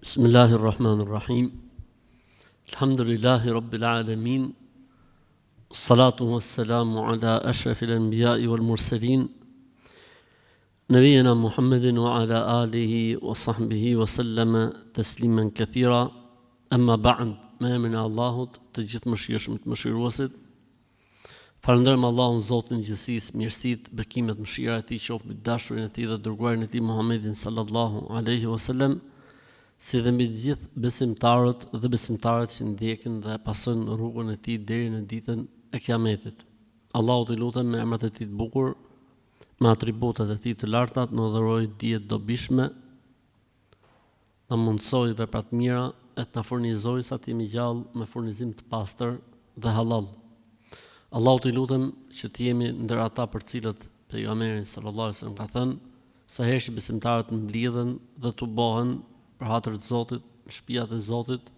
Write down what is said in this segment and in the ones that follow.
بسم الله الرحمن الرحيم الحمد لله رب العالمين الصلاة والسلام على أشرف الأنبياء والمرسلين نبينا محمد وعلى آله وصحبه وسلم تسليما كثيرا أما بعد ما من الله تجد مشيروsit Falënderojmë Allahun Zotin e gjithësisë, mirësitë, bekimet, mëshirat e Tij qoftë mbi dashurin e Tij dhe dërguarin e Tij Muhammedin sallallahu alaihi wasallam, si dhe mbi të gjithë besimtarët dhe besimtarët që ndjekin dhe pasojnë rrugën e Tij deri në ditën e Kiametit. Allahut i lutem me emrat e Tij të bukur, me atributat e Tij të larta, të na dhurojë dije të dobishme, na mundsoj vepra të mira, e të na furnizojë sa të jemi gjallë me furnizim të pastër dhe halal. Allahut i lutem që të jemi ndër ata për cilët pejgamberi sallallahu alaihi wasallam ka thënë, sa herë që besimtarët mblidhen dhe tubohen për hatër të Zotit, në shtëpiat e Zotit,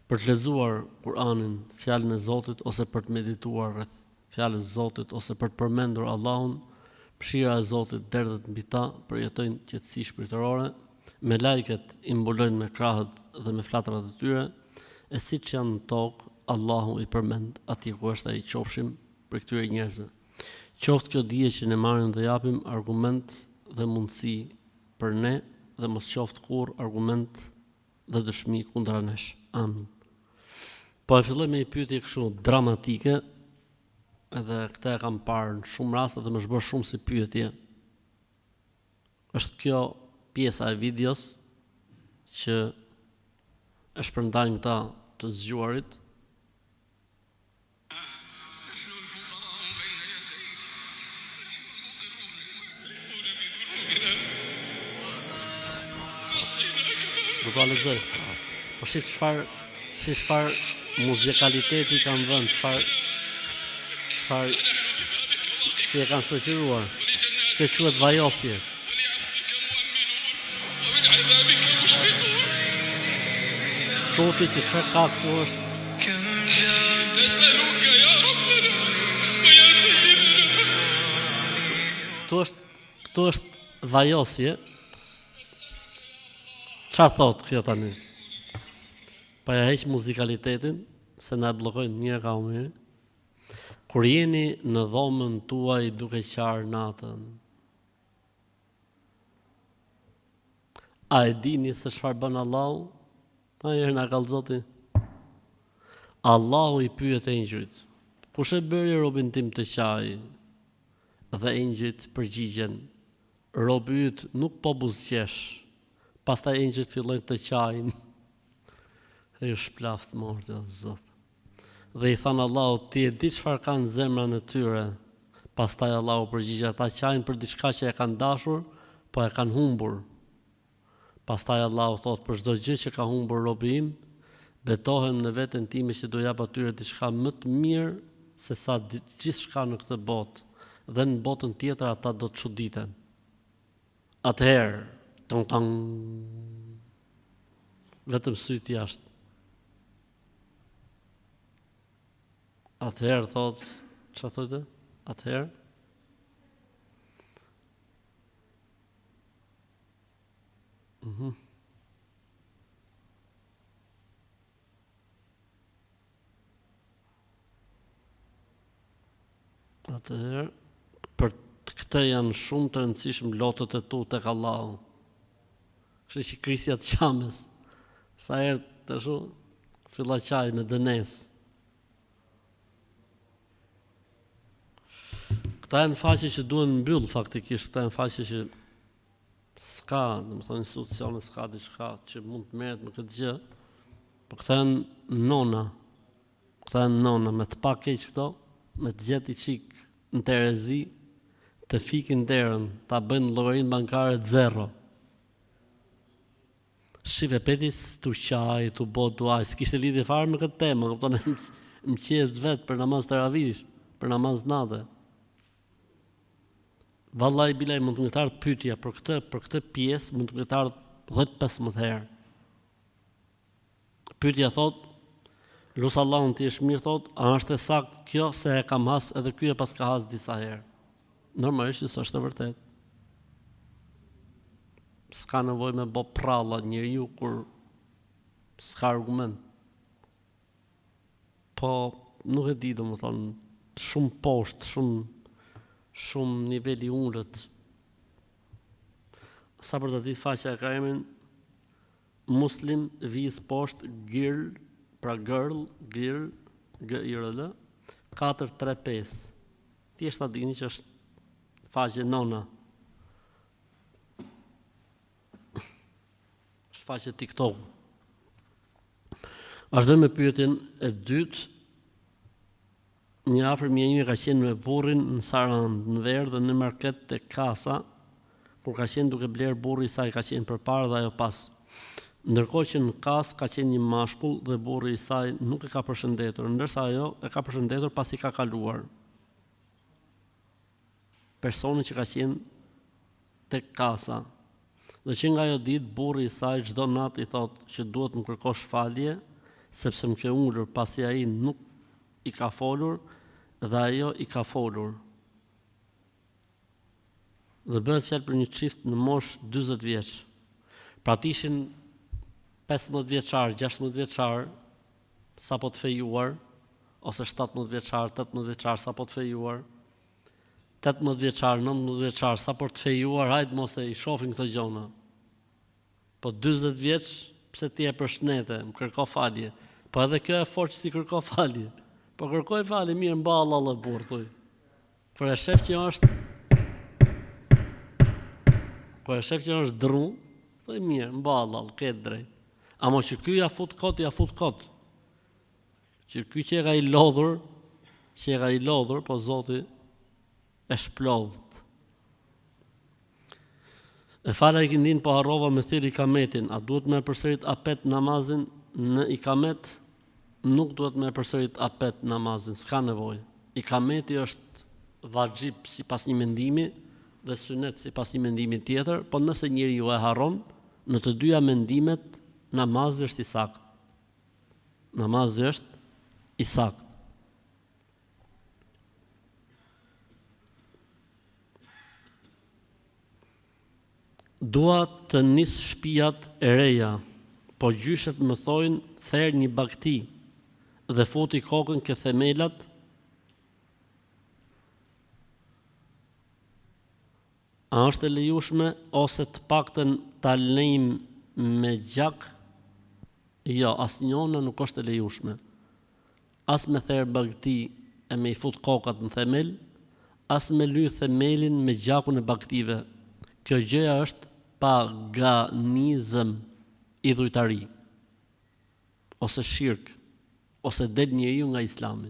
për të lexuar Kur'anin, fjalën e Zotit, ose për të medituar rreth fjalës së Zotit, ose për të përmendur Allahun, mëshira e Zotit derdhet mbi ta, përjetojnë qetësi shpirtërore, me lajket i mbulojnë me krahët dhe me flatrat e tyre, e siç janë në tokë, Allahu i përmend atij ku është ai, qofshim për këtyre njerëzve. Qoftë kjo dije që ne marrim dhe japim argument dhe mundësi për ne, dhe mos qoftë kurrë argument dhe dëshmi kundra nesh. Amin. Po e filloj me një pyetje kështu dramatike, edhe këtë e kam parë në shumë raste dhe më zhbër shumë si pyetje. Është kjo pjesa e videos që e shpërndajnë këta të zgjuarit. Do ta lexoj. Po shif çfarë muzikaliteti kanë dhënë, çfarë si e kanë shoqëruar. Kjo quhet vajosje. Thotë që çka ka këtu është Këtu është vajosje. Qa thot kjo tani? Pa ja heq muzikalitetin, se na bllokojnë mirë ka mirë. Kur jeni në dhomën tuaj duke qarë natën, a e dini se çfarë bën Allahu? A herë na kallzoti? Allahu i pyet engjëjt, kush e bëri robin tim të qaj? Dhe engjëjt përgjigjen, robi yt nuk po buzëqesh. Pastaj engjëjt fillojnë të qajnë. E ju shplaft mortë, o Zot. Dhe i thanë Allahut, ti e di çfarë kanë zemrat e tyre. Pastaj Allahu përgjigj, ata qajnë për diçka që e kanë dashur, po e kanë humbur. Pastaj Allahu thot, për çdo gjë që ka humbur robi im, betohem në veten time që do jap atyre diçka më të mirë se sa gjithçka në këtë botë, dhe në botën tjetër ata do të çuditen. Atëherë tong vetëm syt jashtë. Atëherë thot, çfarë thotë? Atëherë Atëherë për këtë janë shumë të rëndësishëm lotët e tu tek Allahu. Kështu që krisja të qames, sa herë të shu, filla qaj me dënes. Këta e në faqe që duen mbyll faktikisht, këta e në faqe që s'ka, në më thonë institucione, s'ka diçka që mund të merret me këtë gjë, po këta e në nona, me të pa keq këto, me të gjet i qik në terezi, të fikin derën, ta bëjnë llogarinë bankare zero. Shive petis të qaj, të bot, të aj, s'kishte lidhje fare me këtë temë, këpëtone më qedh vetë për namaz të ravish, për namaz nate. Vallaj bilaj mund të ngetarë pyetja për këtë pjesë, mund të ngetarë 10-15 herë. Pyetja thot, lusë Allahun ti është mirë thot, a është e saktë kjo se e kam has edhe ky e pas ka has disa herë. Normalisht s'është e vërtetë. S'ka nevojë me bë pralla njeriu kur s'ka argument. Po nuk e di, domethënë, shumë poshtë, shumë niveli ullët. Sa për të ditë faqja e ka emrin Muslim vis poshtë girl, pra girl, G-I-R-L, 435. Thjesht ta dini që është faqe nona. Është faqe TikTok. Vazhdoj me pyetjen e dytë. Një afërmia ime ka qenë me burrin në Sarandë, në Verdë dhe në market te kasa, kur ka qenë duke bler burri i saj ka qenë përpara dhe ajo pas. Ndërkohë që në kas ka qenë një mashkull dhe burri i saj nuk e ka përshëndetur, ndërsa ajo e ka përshëndetur pasi ka kaluar. Personi që ka qenë tek kasa. Dhe që nga ajo ditë burri i saj çdo natë i thotë që duhet më kërkosh falje, sepse më ke ulur pasi ai nuk i ka folur dhe ajo i ka folur. Dhe bëhet fjalë për një çift në moshë 40 vjeç. Pra tishin 15 vjeçar, 16 vjeçar, sa po të fejuar, ose 17 vjeçar, 18 vjeçar, sa po të fejuar, 18 vjeçar, 19 vjeçar, sa po të fejuar, hajtë mos e i shohin këto gjona. Po 40 vjeç, pse ti e përshëndete, më kërko falje. Po edhe kjo e fort që si kërko falje. Po kërkoj falje, mirë mba Allah burr, thuj. Kur e shef që është dru, thuj mirë, mba Allah, ketë drejt. Amo që ky ja fut kot. Që ky që e ka i lodhur, po Zoti e shplodht. E fala i kindin po harrova me thirr ikametin, a duhet me përsërit apet namazin në ikamet? Nuk duhet me përsërit apet namazin, s'ka nevojë. Ikameti është vajxhib sipas një mendimi dhe sunet sipas një mendimi tjetër, po nëse njeriu e harron, në të dyja mendimet namazi është i saktë. Namazi është i saktë. Dua të nis shtëpiat e reja, po gjyshet më thojnë therr një bakti dhe futi kokën ke themelat. A është e lejushme ose të paktën ta lejmë me gjak? Jo, asnjëna nuk është e lejushme. As me therr bagti e me i fut kokat në themel, as me ly themelin me gjakun e bagtive. Kjo gjëja është paganizëm, idhujtari, ose shirk, ose del njeriu nga Islami.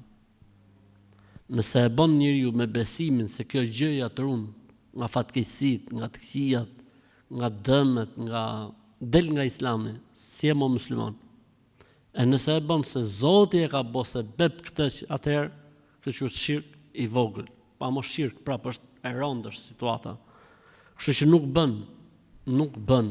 Nëse e bën njeriu me besimin se kjo gjëja të ruan nga fatkeqësitë, nga të këqijat, nga dëmet, del nga Islami, si e mo musliman. E nëse e bën se Zoti e ka bërë se bep këtë, atëherë kjo quhet shirk i vogël. Pa mos shirk, prapë është e rëndë është situata. Kështu që nuk bën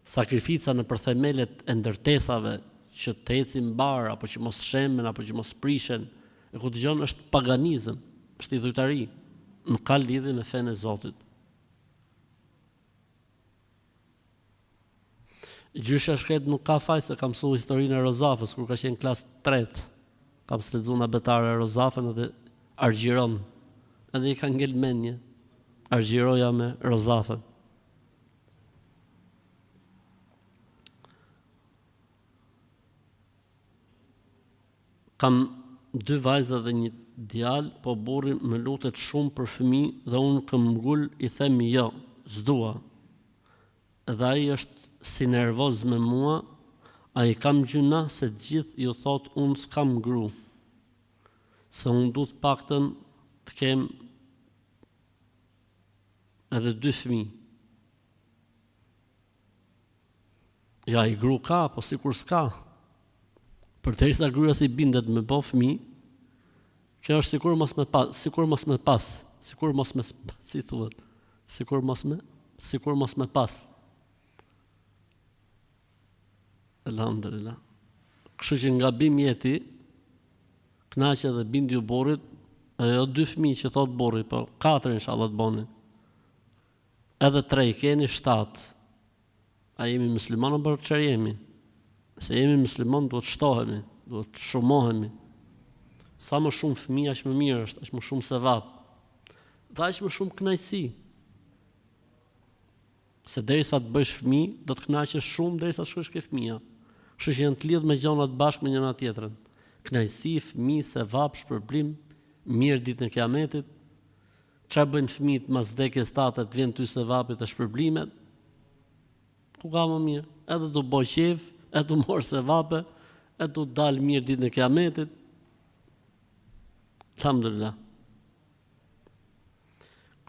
sakrifica në përthemelet e ndërtesave që të ecin mbar, apo që mos shemen, apo që mos prishen. E ku dëgjon është paganizëm, është idhujtari, nuk ka lidhje me fenë e Zotit. Gjysha shkret nuk ka faj se kam mësuar historinë e Rozafës, kur ka qenë klasë 3. Kam lexuar nga betare e Rozafën edhe argjiron. Edhe i ka ngel mendje. Argjiroja me Rozafën. Kam 2 vajza dhe një djalë, po burri më lutet shumë për fëmijë dhe unë këmbgul i them jo, s'dua. Edhe ai është si nervoz me mua, a i kam gjuna se gjithë ju thot unë s'kam gru, se unë du të paktën të kem edhe 2 fëmijë. Ja, i gru ka, po sikur s'ka. Përderisa gruaja si bindet me bo fëmijë, kjo është sikur mos me pas. Elhamdulillah. Kështu që nga bim jeti, knaqe dhe bindi u burrit, jo 2 fëmijë që thot burri, po 4 inshallah të boni. Edhe 3 keni 7. A jemi muslimanë për çfarë jemi? Se jemi musliman, duhet shtohemi, duhet shumohemi. Sa më shumë fëmijë, aq më mirë është, aq më shumë sevap. Dhe aq më shumë kënaqësi. Se derisa të bësh fëmijë, do të kënaqesh shumë derisa të shkosh ke fëmia. Kështu që janë të lidhur me gjonat bashkë me njëra tjetrën. Kënaqësi, fëmijë, sevap, shpërblim, mirë ditën e Kiametit. Çfarë bëjnë fëmijët mas vdekjes tate, të vjen ty sevapet e shpërblimet? Ku ka më mirë? Edhe do bëj qef, edhe do mor sevape, edhe do dal mirë ditën e Kiametit. Alhamdulillah.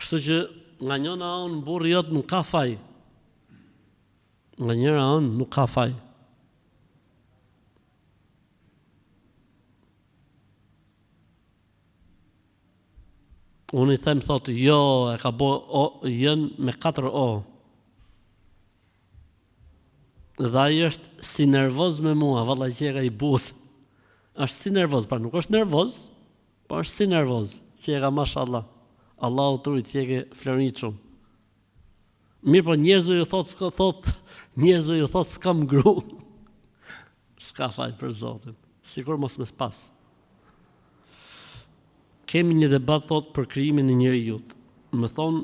Kështu që nga njëra anë burri jot nuk ka faj. Nga njëra anë nuk ka faj. Unë i them thotë, jo, e ka bo jën me 4 o. Dhe ai është si nervoz me mua, valla qega i buth. Është si nervoz, pra nuk është nervoz, po është si nervoz. Qega, mashallah. Allahu të rujtë qege floriqëm. Mirë, po njerëzve ju thotë s'kam gru. S'ka faj për Zotin. Sikur mos me spas. Kemi një debat thot për krijimin e njerëzit. Më thonë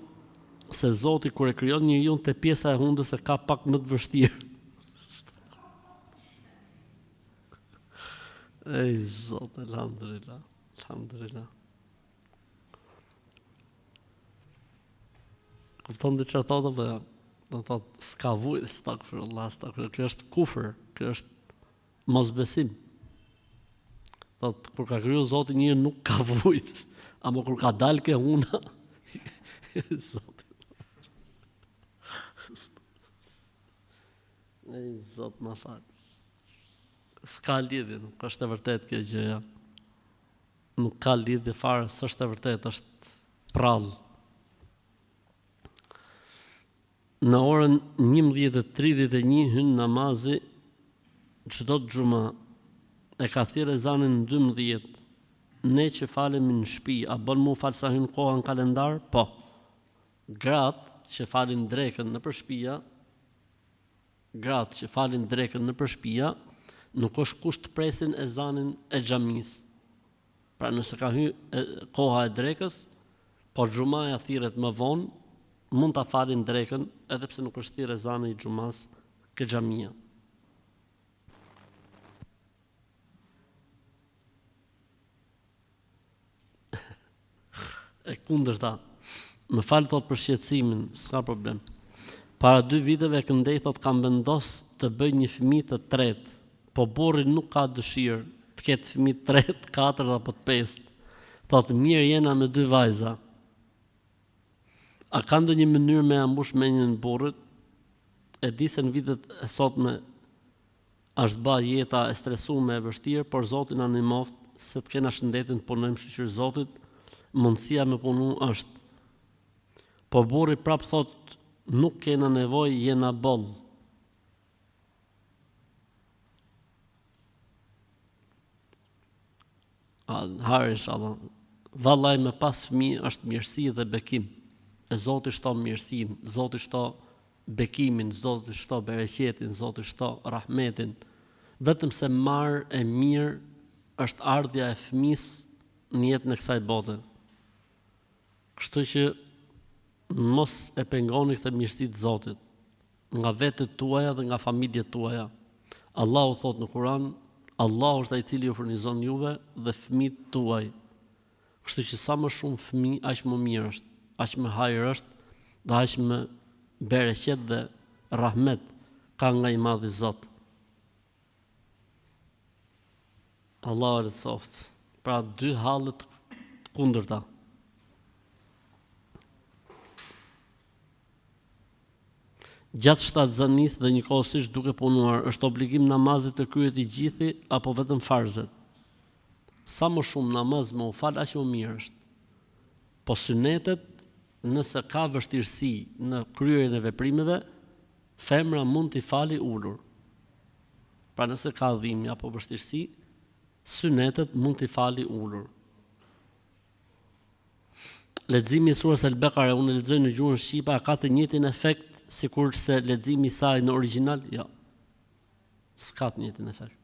se Zoti kur e krijon njeriun te pjesa e hundës e ka pak më të vështirë. Ej Zot, alhamdulillah. Alhamdulillah. Kupton dhe çfarë thotë apo? Do thotë s'ka vujt, astaghfirullah, kjo është kufër, kjo është mosbesim. Thot, kur ka kriju Zoti njëri nuk ka vujt, ama kur ka dal ke huna, Zoti. Ej, Zot, ma fal. S'ka lidhje, nuk është e vërtet kjo gjëja. Nuk ka lidhje fare, s'është e vërtet, është prall. Në orën 11:31 hyn namazi çdo xhuma. E ka thirrë ezanin në 12. Ne që falemi në shtëpi, a bën mu fal sa hyn koha në kalendar? Po. Gratë që falin drekën nëpër shtëpia, nuk është kusht të presin ezanin e xhamisë. Pra nëse ka hyrë koha e drekës, po xhumaja thirret më vonë, mund ta falin drekën, edhe pse nuk është thirrë ezani i xhumas ke xhamia. E kundërta, më falë thot për shqetësimin, s'ka problem. Para 2 viteve këndej thot kam vendos të bëj një fëmijë të tretë, po burri nuk ka dëshirë të ketë fëmijë të tretë, 4 apo të 5. Thot mirë jena me 2 vajza. A ka ndonjë mënyrë me ambush mendjen e burrit? E di se në vitet e sotme është bë jeta e stresuar e vështirë, por Zoti na ndihmoft se të kena shëndetin të punojmë shoqëri Zotit. Mundësia me punu është. Po burri prap thot, nuk kena nevojë, jena boll. Harë inshallah. Vallaj me pas fëmijë është mirësi dhe bekim. E Zoti shton mirësinë, Zoti shton bekimin, Zoti shton bereqetin, Zoti shton rahmetin. Vetëm se marr e mirë është ardhja e fëmisë në jetën e kësaj bote. Kështu që mos e pengoni këtë mirësi të Zotit, nga vetët tuaja dhe nga familjet tuaja. Allahu thot në Kur'an, Allahu është ai i cili ju furnizon juve dhe fëmijët tuaj. Kështu që sa më shumë fëmijë, aq më mirë është, aq më hajër është, dhe aq më bereqet dhe rahmet ka nga i madhi Zot. Allahu e lëtësoft. Pra 2 hallet kundërta. Gjatë shtatzanisë dhe njëkohësisht duke punuar, është obligim namazit të kryet i gjithi apo vetëm farzet? Sa më shumë namaz më u fal, aq më mirë është. Po sunetet, nëse ka vështirësi në kryerjen e veprimeve, femra mund t'i fali ulur. Pra nëse ka dhimbje apo vështirësi, sunetet mund t'i fali ulur. Leximi i surës Al-Baqara, unë lexoj në gjuhën shqipe, ka të njëjtin efekt sikur se leximi i saj në origjinal? Jo. s'ka të njëjtin efekt.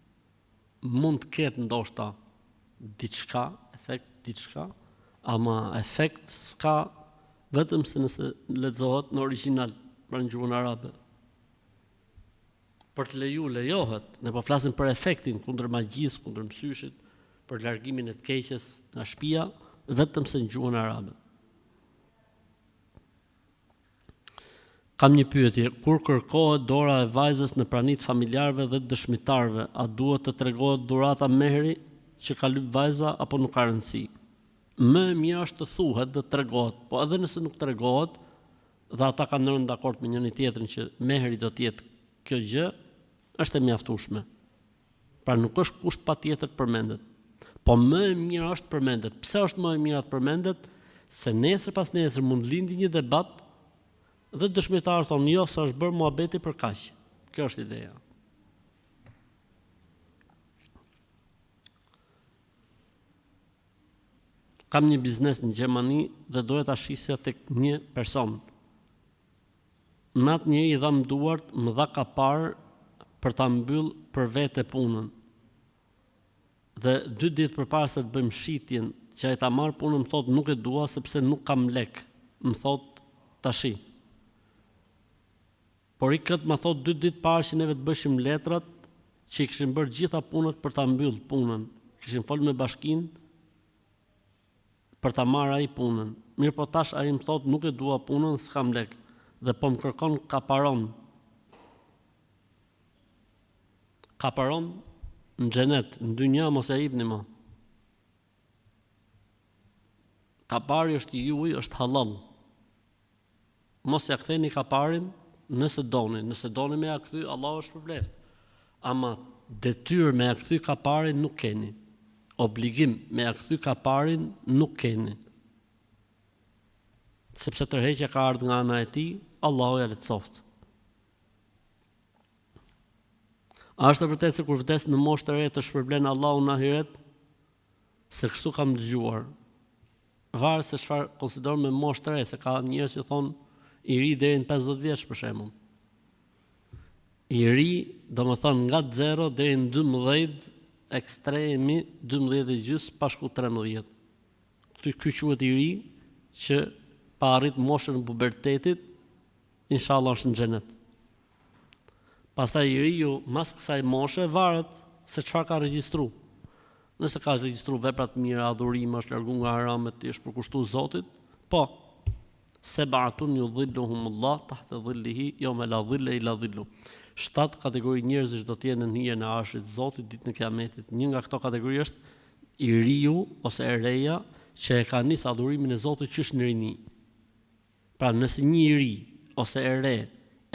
Mund të ketë ndoshta diçka, efekt diçka, ama efekt s'ka vetëm se nëse lexohet në origjinal, pra në gjuhën arabe. Për të lejohet, ne po flasim për efektin kundër magjisë, kundër mësyshit, për largimin e të keqes nga shtëpia, vetëm se në gjuhën arabe. Kam një pyetje, kur kërkohet dora e vajzës në pranitë familjarëve dhe dëshmitarëve, a duhet të tregohet dhurata mehri që ka lyp vajza apo nuk ka rëndësi? Më e mirë është të thuhet dhe të tregohet, po edhe nëse nuk tregohet, dhe ata kanë rënë dakord me njëri tjetrin që mehri do të jetë kjo gjë, është e mjaftueshme. Pra nuk është kusht patjetër të përmendet. Po më e mirë është përmendet. Pse është më e mirë të përmendet? Se nesër pas nesër mund lindi një debat dhe dëshmitarët thonë jo, sa është bërë muhabeti për kaq. Kjo është ideja. Kam një biznes në Gjermani dhe doja ta shisja tek një person. Me atë njëri i dha më duart, më dha kapar për ta mbyll për vete punën. Dhe 2 ditë përpara se të bëjmë shitjen, që ai ta marr punën, më thotë nuk e dua sepse nuk kam lek. Më thotë tashi. Por i këtë më thotë 2 ditë para që neve të bëshim letrat, që i kishim bërë gjitha punët për ta mbyll punën. Kishim folur me bashkinë për ta marrë ai punën. Mirë po tash ai më thotë nuk e dua punën, s'kam lek. Dhe po më kërkon kaparon. Kaparon në xhenet, në dynja mos e hipni më. Kapari është i juaj, është halal. Mos ja ktheni kaparin nëse doni me ja kthy, Allah është përbleft. Ama detyrë me ja kthy kaparin nuk keni. Obligim me ja kthy kaparin nuk keni. Sepse tërheqja ka ardhur nga ana e tij, Allahu ja lehtësoft. A është e vërtetë se kur vdes në moshë të re të shpërblen Allahu në ahiret? Se kështu kam dëgjuar. Varet se çfarë konsideron me moshë të re, se ka njerëz që thonë i ri deri në 50 vjeç për shembull. I ri, domethënë nga 0 deri në 12, ekstremi 12.5 pa shku 13. Ky quhet i ri që pa arrit moshën e pubertetit, inshallah është në xhenet. Pastaj i riu mas kësaj moshe varet se çfarë ka regjistruar. Nëse ka regjistruar vepra të mira, adhurime, është larguar nga haramet, është përkushtuar Zotit, po. Seb'atun yudhilluhumullah tahta dhillihi yawma la dhilla illa dhillu. 7 kategori njerëzish do të jenë në hijen e arshit të Zotit ditën e Kiametit. Një nga këto kategori është i riu ose e reja që e ka nis adhurimin e Zotit qysh në rini. Pra nëse një i ri ose e re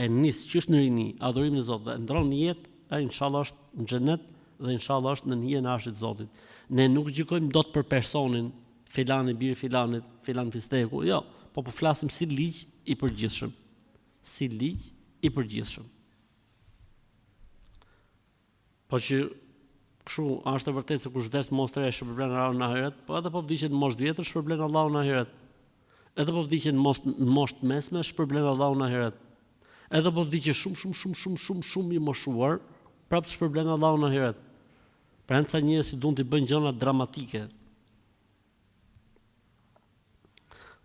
e nis qysh në rini adhurimin e Zotit dhe ndron në jetë, ai inshallah është në xhenet dhe inshallah është në hijen e arshit të Zotit. Ne nuk gjykojmë dot për personin, filani biri filanit, filan fisteku, jo, po flasim si ligj i përgjithshëm. Si ligj i përgjithshëm. Po që kështu është e vërtetë se kush vdes moshë të re shpërblen Allahu në ahiret, po edhe po vdiqet në moshë të vjetër shpërblen Allahu në ahiret. Edhe po vdiqet në moshë të mesme shpërblen Allahu në ahiret. Edhe po vdiqet shumë i moshuar, prapë shpërblen Allahu në ahiret. Pra ca njerëz që duan të bëjnë gjëra dramatike.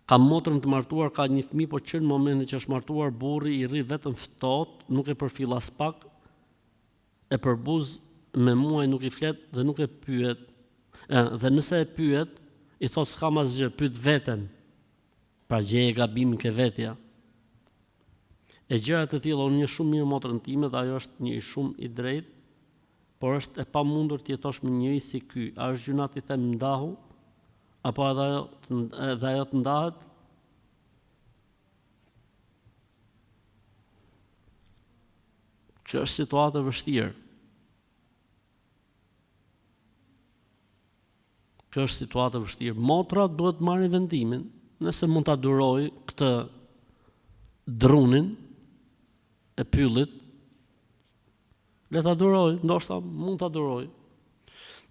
Ka motrën të martuar, ka një fëmijë, po që në momentin që është martuar burri i rri vetëm ftohtë, nuk e përfill as pak, e përbuz me muaj nuk i flet dhe nuk e pyet. Dhe nëse e pyet, i thot s'kam asgjë, pyet veten. Pra gjeje gabimin ke vetja. E gjëra të tilla unë një shumë mirë motrën time dhe ajo është një shumë i drejtë, por është e pamundur të jetosh me njëri si ky. A është gjuna ti them ndahu? Apo edhe ajo të ndahet? Kjo është situatë e vështirë. Kjo është situatë e vështirë. Motra duhet të marrë vendimin, nëse mund ta duroj këtë drunin e pyllit, le ta duroj, ndoshta mund ta duroj.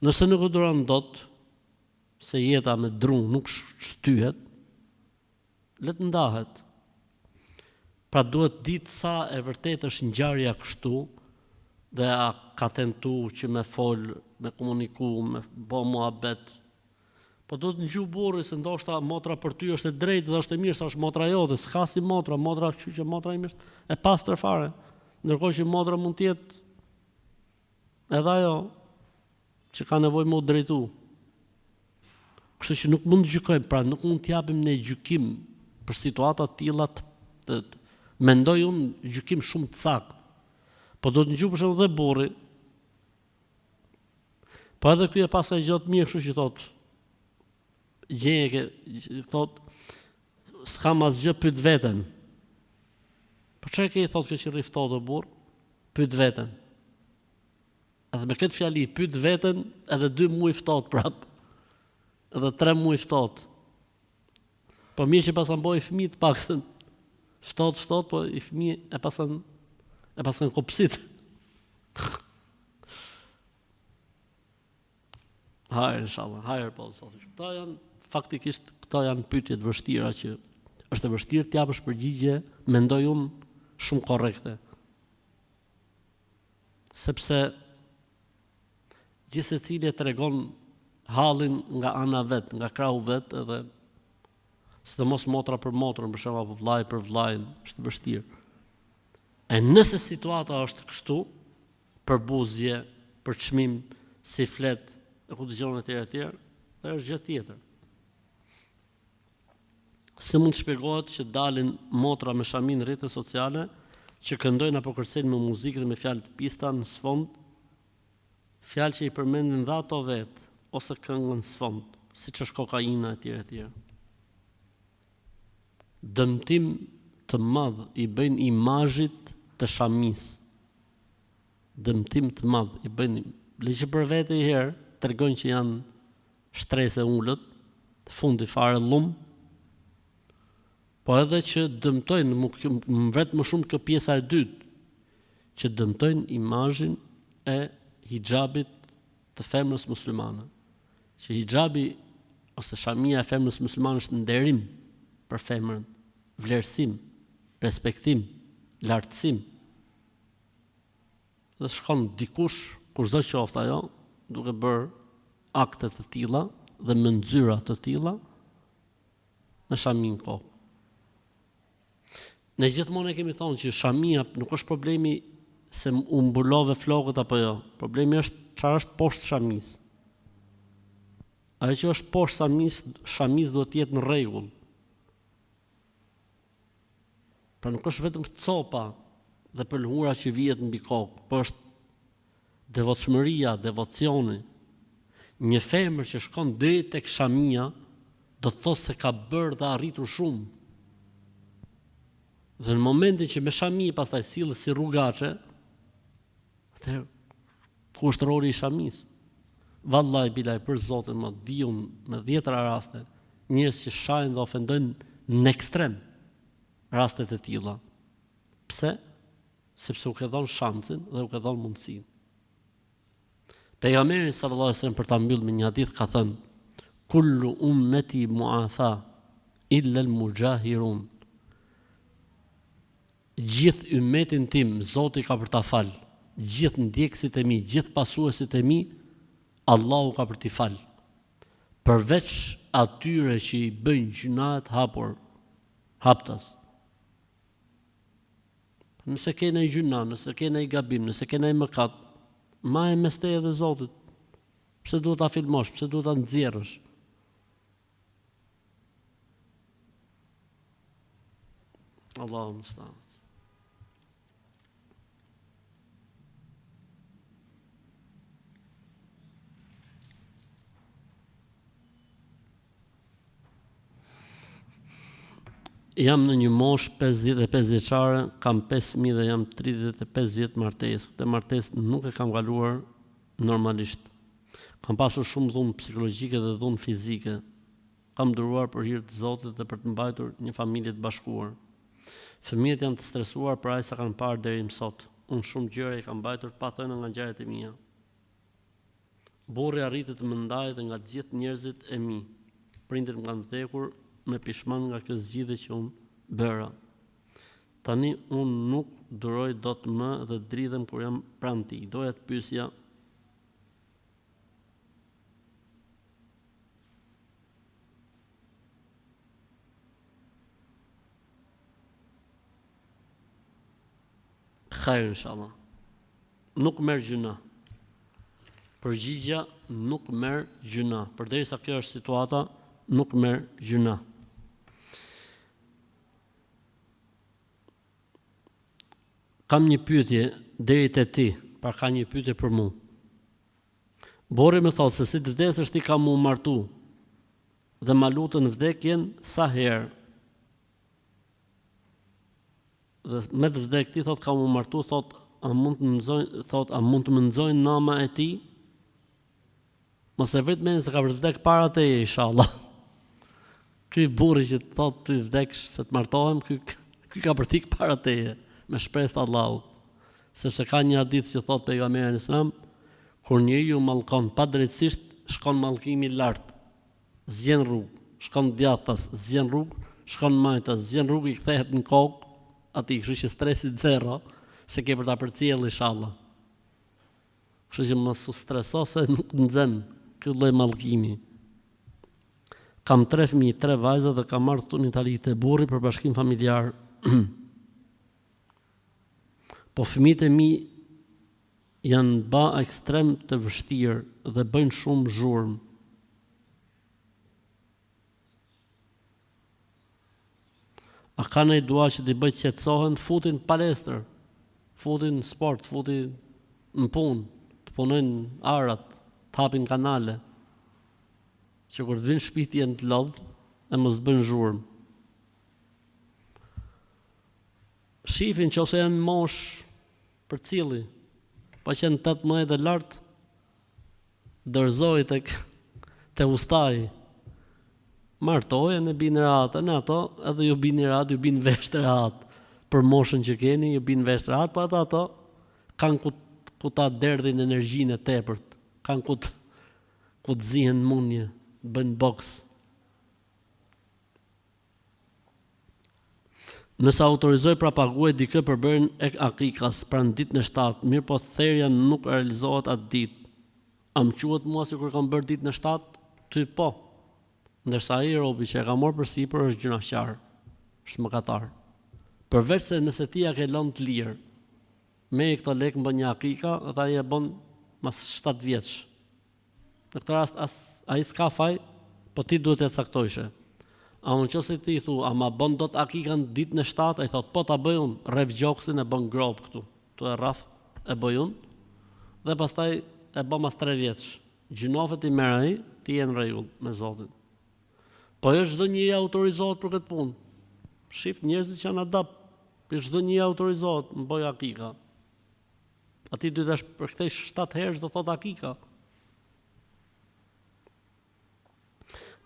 Nëse nuk e duron dot, se jeta me drun nuk shtyhet, le të ndahet. Pra duhet ditë sa e vërtet është ngjarja kështu, dhe a ka tentu që me fol, me komuniku, me bo muhabet. Po do të ngju burri se ndoshta motra për ty është e drejtë dhe është e mirë sa është motra jote, s'ka si motra që motra ime është e pastër fare. Ndërkohë që motra mund të jetë edhe ajo që ka nevojë më u drejtu. Kështu që nuk mund të gjykojmë, pra nuk mund të japim ne gjykim për situata të tilla të mendoj unë gjykim shumë të saktë. Po do të ngju për shembull dhe burri. Po edhe ky e pasaj gjatë mirë, kështu që thotë thot, s'kam asgjë, pyet veten. Po çka ke thotë kjo që riftot o burr? Pyet veten. Edhe me këtë fjali, pyet veten, edhe 2 muaj ftohtë prap. Edhe 3 muaj ftohtë. Po mirë që pasan boj fëmijë të paktën. Ftohtë, po i fëmijë e pasan kopsit. Hajër, inshallah, hajër po zotë. Këto janë pyetje të vështira që është e vështirë të japësh përgjigje, mendoj unë, shumë korrekte. Sepse gjithsecili e tregon hallin nga ana vet, nga krahu vet, edhe sidomos motra për motrën, për shembull apo vllai për vllain, është vështirë. E nëse situata është kështu, për buzje, për çmim, si flet, e ku dëgjon etj, është gjë tjetër. Se mund të shpjegohet që dalin motra me shamin në rrjete sociale që këndojnë apo kërcejnë me muzikë dhe me fjalë të pista në sfond, fjalë që i përmendin dhe ato vetë, ose këngën në sfond, siç është kokaina etj. Dëmtim të madh i bëjnë imazhit të shamis. Dëmtim të madh i bëjnë, leqë për vete i herë, tregojnë që janë shtrese ullët, fundi fare lum, po edhe që dëmtojnë, më vret më shumë kjo pjesa e dytë, që dëmtojnë imazhin e hijabit të femrës muslimane. Që hijabi ose shamia e femrës muslimane është nderim për femrën, vlerësim, respektim, lartësim. Dhe shkon dikush, kushdo qoftë ajo, duke bërë akte të tilla dhe me nxyra të tilla me shamin kokë. Ne gjithmonë e kemi thonë që shamia nuk është problemi se u mbulove flokët apo jo. Problemi është çfarë është poshtë shamis. Ajo që është poshtë shamis duhet të jetë në rregull. Pra nuk është vetëm copa dhe pëlhura që vihet mbi kokë, po është devotshmëria, devocioni. Një femër që shkon deri tek shamia do të thosë se ka bërë dhe arritur shumë. Dhe në momentin që me shami pastaj sillet si rrugaçe, atëherë ku është roli i shamis? Vallahi bilaj për Zotin, më diun me 10 raste, njerëz që shajnë dhe ofendojnë në ekstrem rastet e tilla. Pse? Sepse u ka dhënë shansin dhe u ka dhënë mundësinë. Pejgamberi sallallahu alajhi wasallam për ta mbyllur me një hadith ka thënë: "Kullu ummati mu'afa illa al-mujahirun." Gjithë ummetin tim Zoti ka për ta fal. Gjithë ndjekësit e mi, gjithë pasuesit e mi, Allahu ka për t'i fal. Përveç atyre që i bëjnë gjunat haptas. Nëse ke ndonjë gjuna, nëse ke ndonjë gabim, nëse ke ndonjë mëkat, ma e mes teje dhe Zotit. Pse duhet ta filmosh, pse duhet ta nxjerrësh? Allahu musta'an. Jam në një mosh 55 vjeçare, kam 5 fëmijë dhe jam 35 vjet martesë. Këtë martesë nuk e kam kaluar normalisht. Kam pasur shumë dhunë psikologjike dhe dhunë fizike. Kam duruar për hir të Zotit dhe për të mbajtur një familje të bashkuar. Fëmijët janë të stresuar për aq sa kanë parë deri më sot. Unë shumë gjëra i kam mbajtur pa thënë nga ngjarjet e mia. Burri arriti të më ndajë dhe nga të gjithë njerëzit e mi. Prindërit më kanë vdekur me pishman nga kjo zgjidhje që unë bëra. Tani unë nuk duroj do të më dhe dridhem kur jam pranë ti. Doja të pyesja Khair inshallah. Nuk merr gjuna. Përgjigja nuk merr gjuna. Përderisa kjo është situata, nuk merr gjuna. Kam një pyetje deri te ti, pra ka një pyetje për mua. Borri më thotë se si të vdesësh ti ka mu martu dhe ma lutën vdekjen sa herë. Dhe me të vdek ti thot ka mu martu, thot a mund të më nxojnë nama e ti? Mos e vrit mendin se ka vdek para teje inshallah. Ky burri që thot ti vdeksh se të martohem, ky ka përtik para teje me shpresë të Allahut. Sepse ka një hadith që thot pejgamberi në Islam, kur njeriu mallkon pa drejtësisht, shkon mallkimi lart. Zgjen rrugë, shkon djathtas, zgjen rrugë, shkon majtas, zgjen rrugë, i kthehet në kokë. Ati, kështu që stresi zero, se ke për ta përcjell inshallah. Kështu që mos u streso se nuk nxen ky lloj mallkimi. Kam 3 fëmijë, 3 vajza dhe kam marrë këtu në Itali te burri për bashkim familjar. Po fëmijët e mi janë ba ekstrem të vështirë dhe bëjnë shumë zhurmë. A ka në i dua që t'i bëj qetësohen, futin palestër, futin në sport, futin në punë, të punojnë arat, të hapin kanale, që kur të vinë shpiti janë të lodhë, e mos të bëjnë zhurmë. Shifin që ose janë mosh për cili, pa që janë 18 dhe lartë, dërzoj të ustaj, martohen e binë rahat, në ato edhe ju binë rahat, ju binë vesh të rahat. Për moshën që keni, ju binë vesh të rahat, pa ato kanë ku ta derdhin energjinë e tepërt, kanë ku të zihen mundje, bëjnë boks. Nëse autorizoj pra paguaj dikë për bërën e akikas pranë ditën e 7, mirë po therja nuk realizohet atë ditë. A më quhet mua si kur kam bërë ditën e 7? Ty po. Ndërsa ai robi që e ka marrë përsipër është gjunaqar, është mëkatar. Përveç se nëse ti ja ke lënë të lirë, merri këto lekë bën një akika dhe ai e bën mas 7 vjeç. Në këtë rast ai s'ka faj, po ti duhet t'ia caktojshe. A unë qëse ti i thu, a ma bën dot akikan ditën e 7, ai thot po ta bëj unë, rref gjoksin e bën grob këtu. Tu e rraf e bëj unë dhe pastaj e bën mas 3 vjeç. Gjunofet i merr ai, ti je në rregull me Zotin. Po jo çdo njeri autorizohet për këtë punë. Shif njerëzit që janë adapt, për çdo njeri autorizohet në bëj akika. Ati duhet ta përkthesh 7 herë çdo thot akika.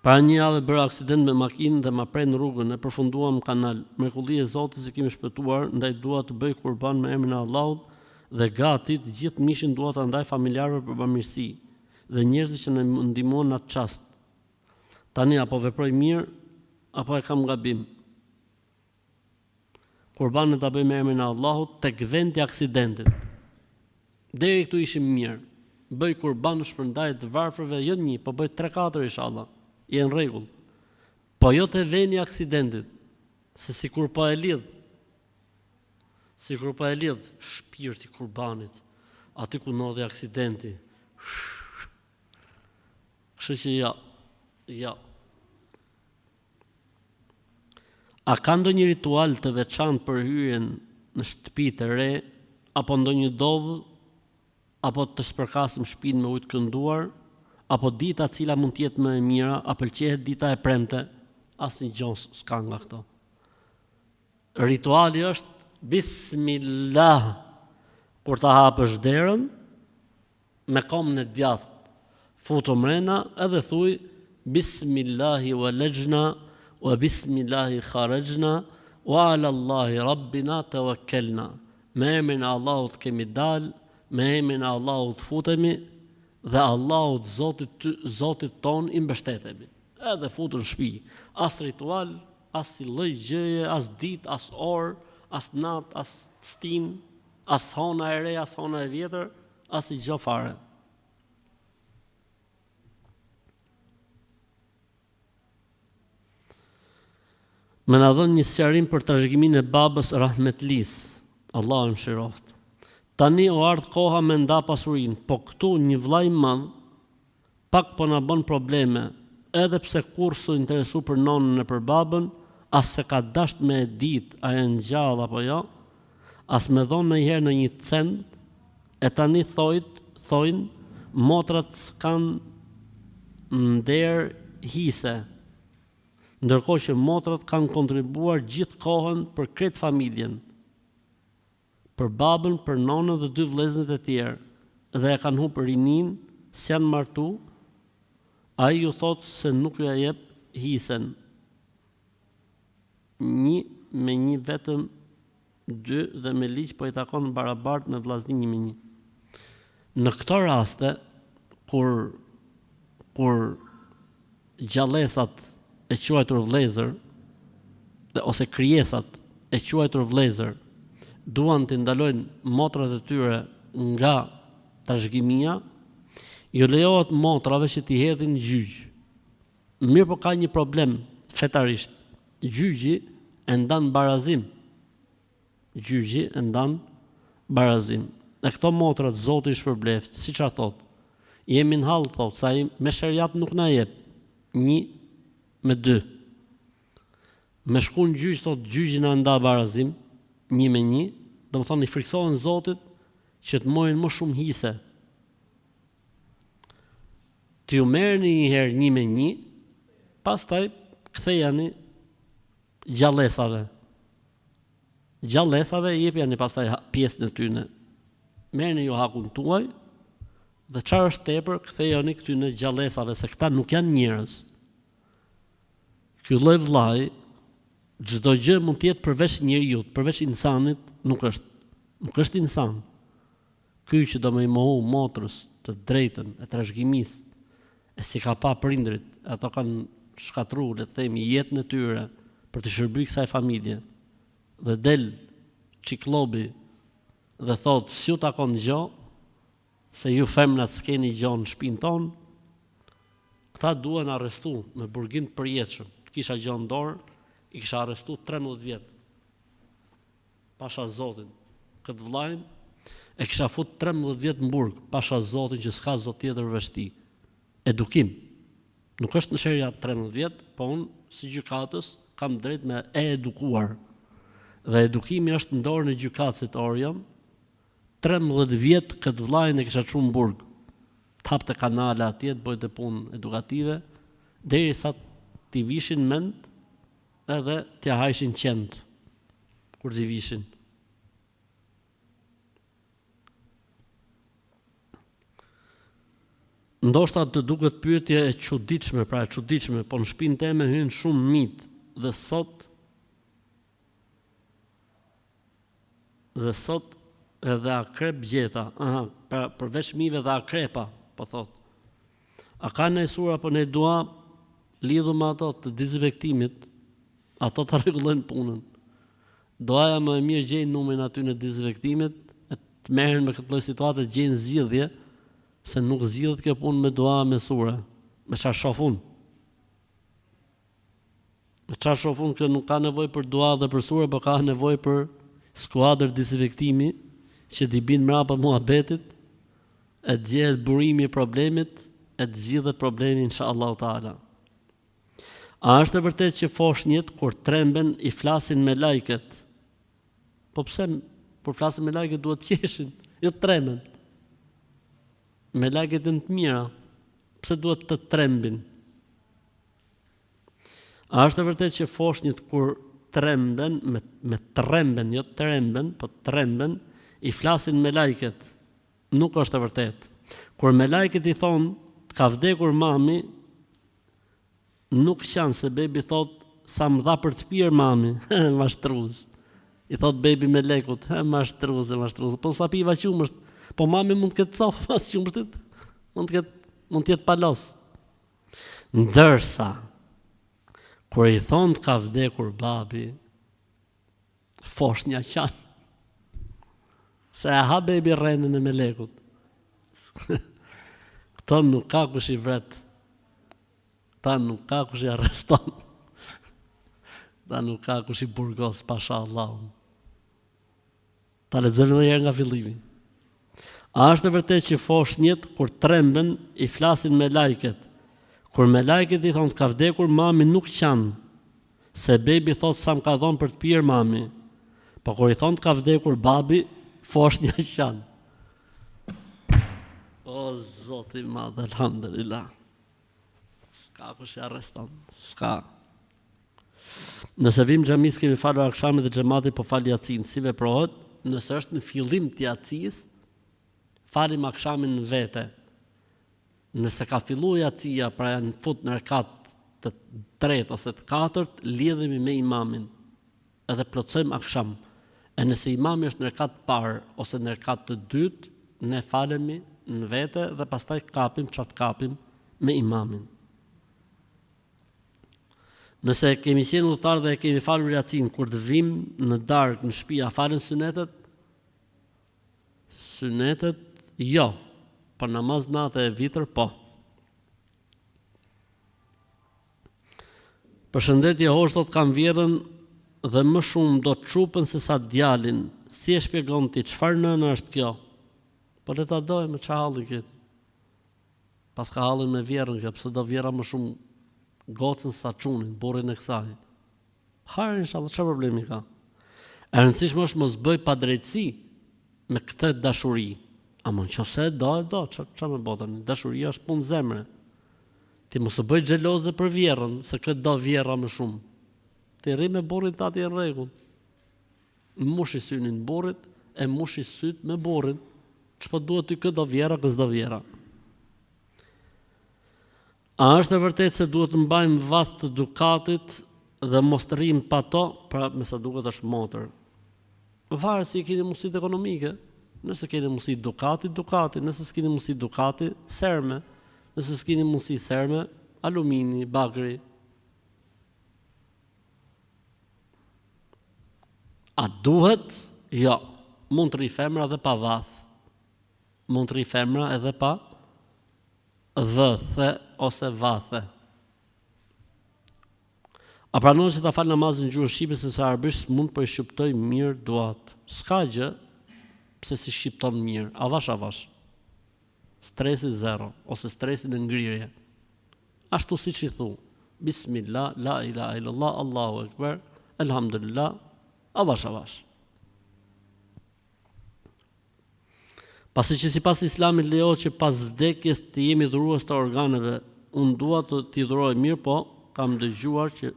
Para një javë bëra aksident me makinë dhe ma prej në rrugën, e përfunduam kanal. Mrekulli e Zotit se kemi shpëtuar, ndaj dua të bëj kurban me emrin e Allahut dhe gati të gjithë mishin dua ta ndaj familjarëve për bamirësi dhe njerëzit që na ndihmuan në atë çast. Tani apo veproj mirë, apo e kam gabim. Kurbanin ta bëj me emrin e Allahut tek vendi i aksidentit. Deri këtu ishim mirë. Bëj kurban shpërndaj të varfërve, jo një, po bëj 3-4 inshallah. Je në rregull. Po jo te vendi i aksidentit, se sikur po e lidh. Sikur po e lidh shpirti kurbanit, aty ku ndodhi aksidenti. Kështu që ja. A ka ndonjë ritual të veçantë për hyrjen në shtëpi të re, apo ndonjë dovë, apo të spërkasim shtëpinë me ujë të kënduar, apo dita cila mund të jetë më e mira, a pëlqehet dita e premte? Asnjë gjë s'ka nga këto. Rituali është bismillah. Kur ta hapësh derën me komën e djathtë, futu mrena edhe thuj bismillahi walajna wa bismillahi kharajna wa ala Allahi rabbina tawakkalna. Me emrin e Allahut kemi dal, me emrin e Allahut futemi dhe Allahut Zotit ton i mbështetemi. Edhe futur në shtëpi. As ritual, as si lloj gjëje, as ditë, as orë, as nat, as stin, as hona e re, as hona e vjetër, as i gjë fare. Më na dhënë një sqarim për trashëgimin e babës Rahmetlis, Allahu mëshiroft. Tani o ardh koha me nda pasurinë, po këtu një vllai i madh pak po na bën probleme, edhe pse kur s'u interesu për nonën e për babën, as se ka dasht me e dit a e në gjallë apo jo, as me dhonë nëjherë në një cent, e tani thojnë, motrat s'kan nder hise, ndërkohë që motrat kanë kontribuar gjithë kohën për kretë familjen, për babën, për nonën dhe 2 vëllezërit e tjerë, dhe e kanë humbur rinin, s'janë martu, ai ju thotë se nuk ju jep hisen. Një me një vetëm 2 dhe me ligj po i takon barabart me vllaznin 1 me 1. Në këto raste kur gjallësat e quajtur vëllezër ose krijesat e quajtur vëllezër duan të ndalojnë motrat e tyre nga trashëgimia, ju lejohet motrave që t'i hedhin gjyq. Mirë po ka një problem fetarisht. Gjyqi e ndan barazim. Gjyqi e ndan barazim. E këto motrat Zoti i shpërbleft, siç a thot, jemi në hall thot, sa me shariat nuk na jep 1 me 2. Me shku në gjyq thot, gjyqi na nda barazim 1 me 1, do të thonë i friksohen Zotit që të morrin më shumë hise. Të ju merrni një herë 1 me 1, pastaj kthejani gjallësave. Gjallësave jepjani pastaj pjesën e tyre. Merrni ju hakun tuaj dhe çfarë është tepër kthejoni këtyre gjallësave, se këta nuk janë njerëz. Ky lloj vllai, çdo gjë mund të jetë përveç njeriu, përveç insanit, nuk është insan. Ky që do më i mohu motrës të drejtën e trashëgimisë, e si ka pa prindrit, ato kanë shkatruar, le të themi, jetën e tyre për të shërbyer kësaj familje. Dhe del çiklobi dhe thot, si u takon gjë, se ju femrat s'keni gjë në shtëpinë tonë, këta duhen arrestu me burgim të përjetshëm. Kisha gjë në dorë, i kisha arrestu 13 vjet. Pasha Zotin, këtë vllajin e kisha fut 13 vjet në burg, pasha Zotin që s'ka zot tjetër veshti. Edukim. Nuk është në shariat 13 vjet, po unë si gjykatës kam drejt me e edukuar. Dhe edukimi është në dorën e gjykatësit Orion. 13 vjet këtë vllajin e kisha çu në burg. Të hapte kanale atje, të bëjte punë edukative, derisa t'i vishin mend edhe t'ja hajshin qend kur t'i vishin. Ndoshta të duket pyetje e çuditshme, po në shtëpinë time hyn shumë mit dhe sot edhe akrep gjeta. Përveç mive dhe akrepa, po thot. A ka në sura apo në dua lidhur me ato të dezinfektimit, ato të rregullojnë punën. Doaja më e mirë gjejnë numrin aty në dezinfektimit, e të merren me këtë lloj situate, gjejnë zgjidhje, se nuk zgjidhet kjo punë me dua me sura, me çfarë shoh unë. Me çfarë shoh unë, kjo nuk ka nevojë për dua dhe për sura, por ka nevojë për skuadër dezinfektimi që t'i bin mrapa muhabetit, e të gjehet burimi i problemit, e të zgjidhet problemi inshallah taala. A është e vërtet që foshnjët kur tremben i flasin me lajket? Po pse kur flasin me lajket duhet të qeshin, jo të tremben? Me lajket e në të mira, pse duhet të trembin? A është e vërtet që foshnjët kur tremben, me tremben, jo tremben, po tremben, i flasin me lajket? Nuk është e vërtet. Kur me lajket i thonë, të ka vdekur mami, nuk qanë se bebi thot, sa më dha për të pirë mami, mashtruz. I thot bebi me lekut, mashtruz. Po sa piva qumësht, po mami mund të ketë cofë, pas qumështit, mund të jetë palos. Ndërsa, kur i thonë të ka vdekur babi, Fosh një qanë. Se e ha bebi rrenën e melekut. Këto nuk ka kush i vret. Ta nuk ka kush i arreston. Ta nuk ka kush i burgos pasha Allahun. Ta lexojmë edhe herë nga fillimi. A është e vërtet që foshnjët kur tremben i flasin me lajket. Kur me lajket i thonë ka vdekur mami nuk qanë. Se bebi thot sa më ka dhonë për të pirë mami. Po kur i thonë ka vdekur babi, foshnja qanë. O Zoti i madh, alhamdulillah. S'ka kush i arreston, s'ka. Nëse vim xhamis kemi falur akshamit dhe xhamati po fal yacin, si veprohet? Nëse është në fillim të yacis, falim akshamin në vete. Nëse ka fillu yacia, pra janë fut në rekat të tretë ose të katërt, lidhemi me imamin edhe plotësojmë aksham. E nëse imami është në rekat të parë ose në rekat të dytë, ne falemi në vete dhe pastaj kapim çat kapim me imamin. Nëse kemi qenë udhëtar dhe kemi falur yacin kur të vim në darkë në shtëpi, a falen sunetet? Sunetet jo, për namaz natë e vitër po. Përshëndetje hoshtot kam vjerën dhe më shumë do të çupen se sa djalin. Si e shpjegon ti, çfarë nënë është kjo? Po le ta dojmë çfarë halli këtë. Pas ka hallin me vjerën kjo, pse do vjera më shumë gocën sa çunin, burrin e kësaj. Harë inshallah, çfarë problemi ka? E rëndësishme është mos bëj padrejtësi me këtë dashuri. Ama nëse do, çfarë më bota? Dashuria është punë zemre. Ti mos u bëj xheloze për vjerën, se këtë do vjera më shumë. Ti rri me burrin tati në rregull. Mushi synin burrit, e mushi syt me burrin. Ç'po duhet ty këtë do vjera, kës do vjera. A është e vërtet se duhet të mbajmë vath të dukatit dhe mos të rrim pa to, pra me sa duket është motër. Varet si keni mundësitë ekonomike. Nëse keni mundësi dukati, nëse s'keni mundësi dukati, serme. Nëse s'keni mundësi serme, alumini, bagri. A duhet? Jo. Mund të rri femra edhe pa vath. Mund të rri femra edhe pa vëthe ose vathe. A pranon që ta fal namazin në gjuhën shqipe se sa arabisht mund po i shqiptoj mirë duat. S'ka gjë pse si shqipton mirë. Avash. Stresi zero ose stresi në ngrirje. Ashtu siç i thu. Bismillah, la ilaha illallah, Allahu akbar, elhamdulillah, avash. Pasi që sipas Islamit lejohet që pas vdekjes të jemi dhurues të organeve, unë dua të t'i dhuroj mirë, po kam dëgjuar që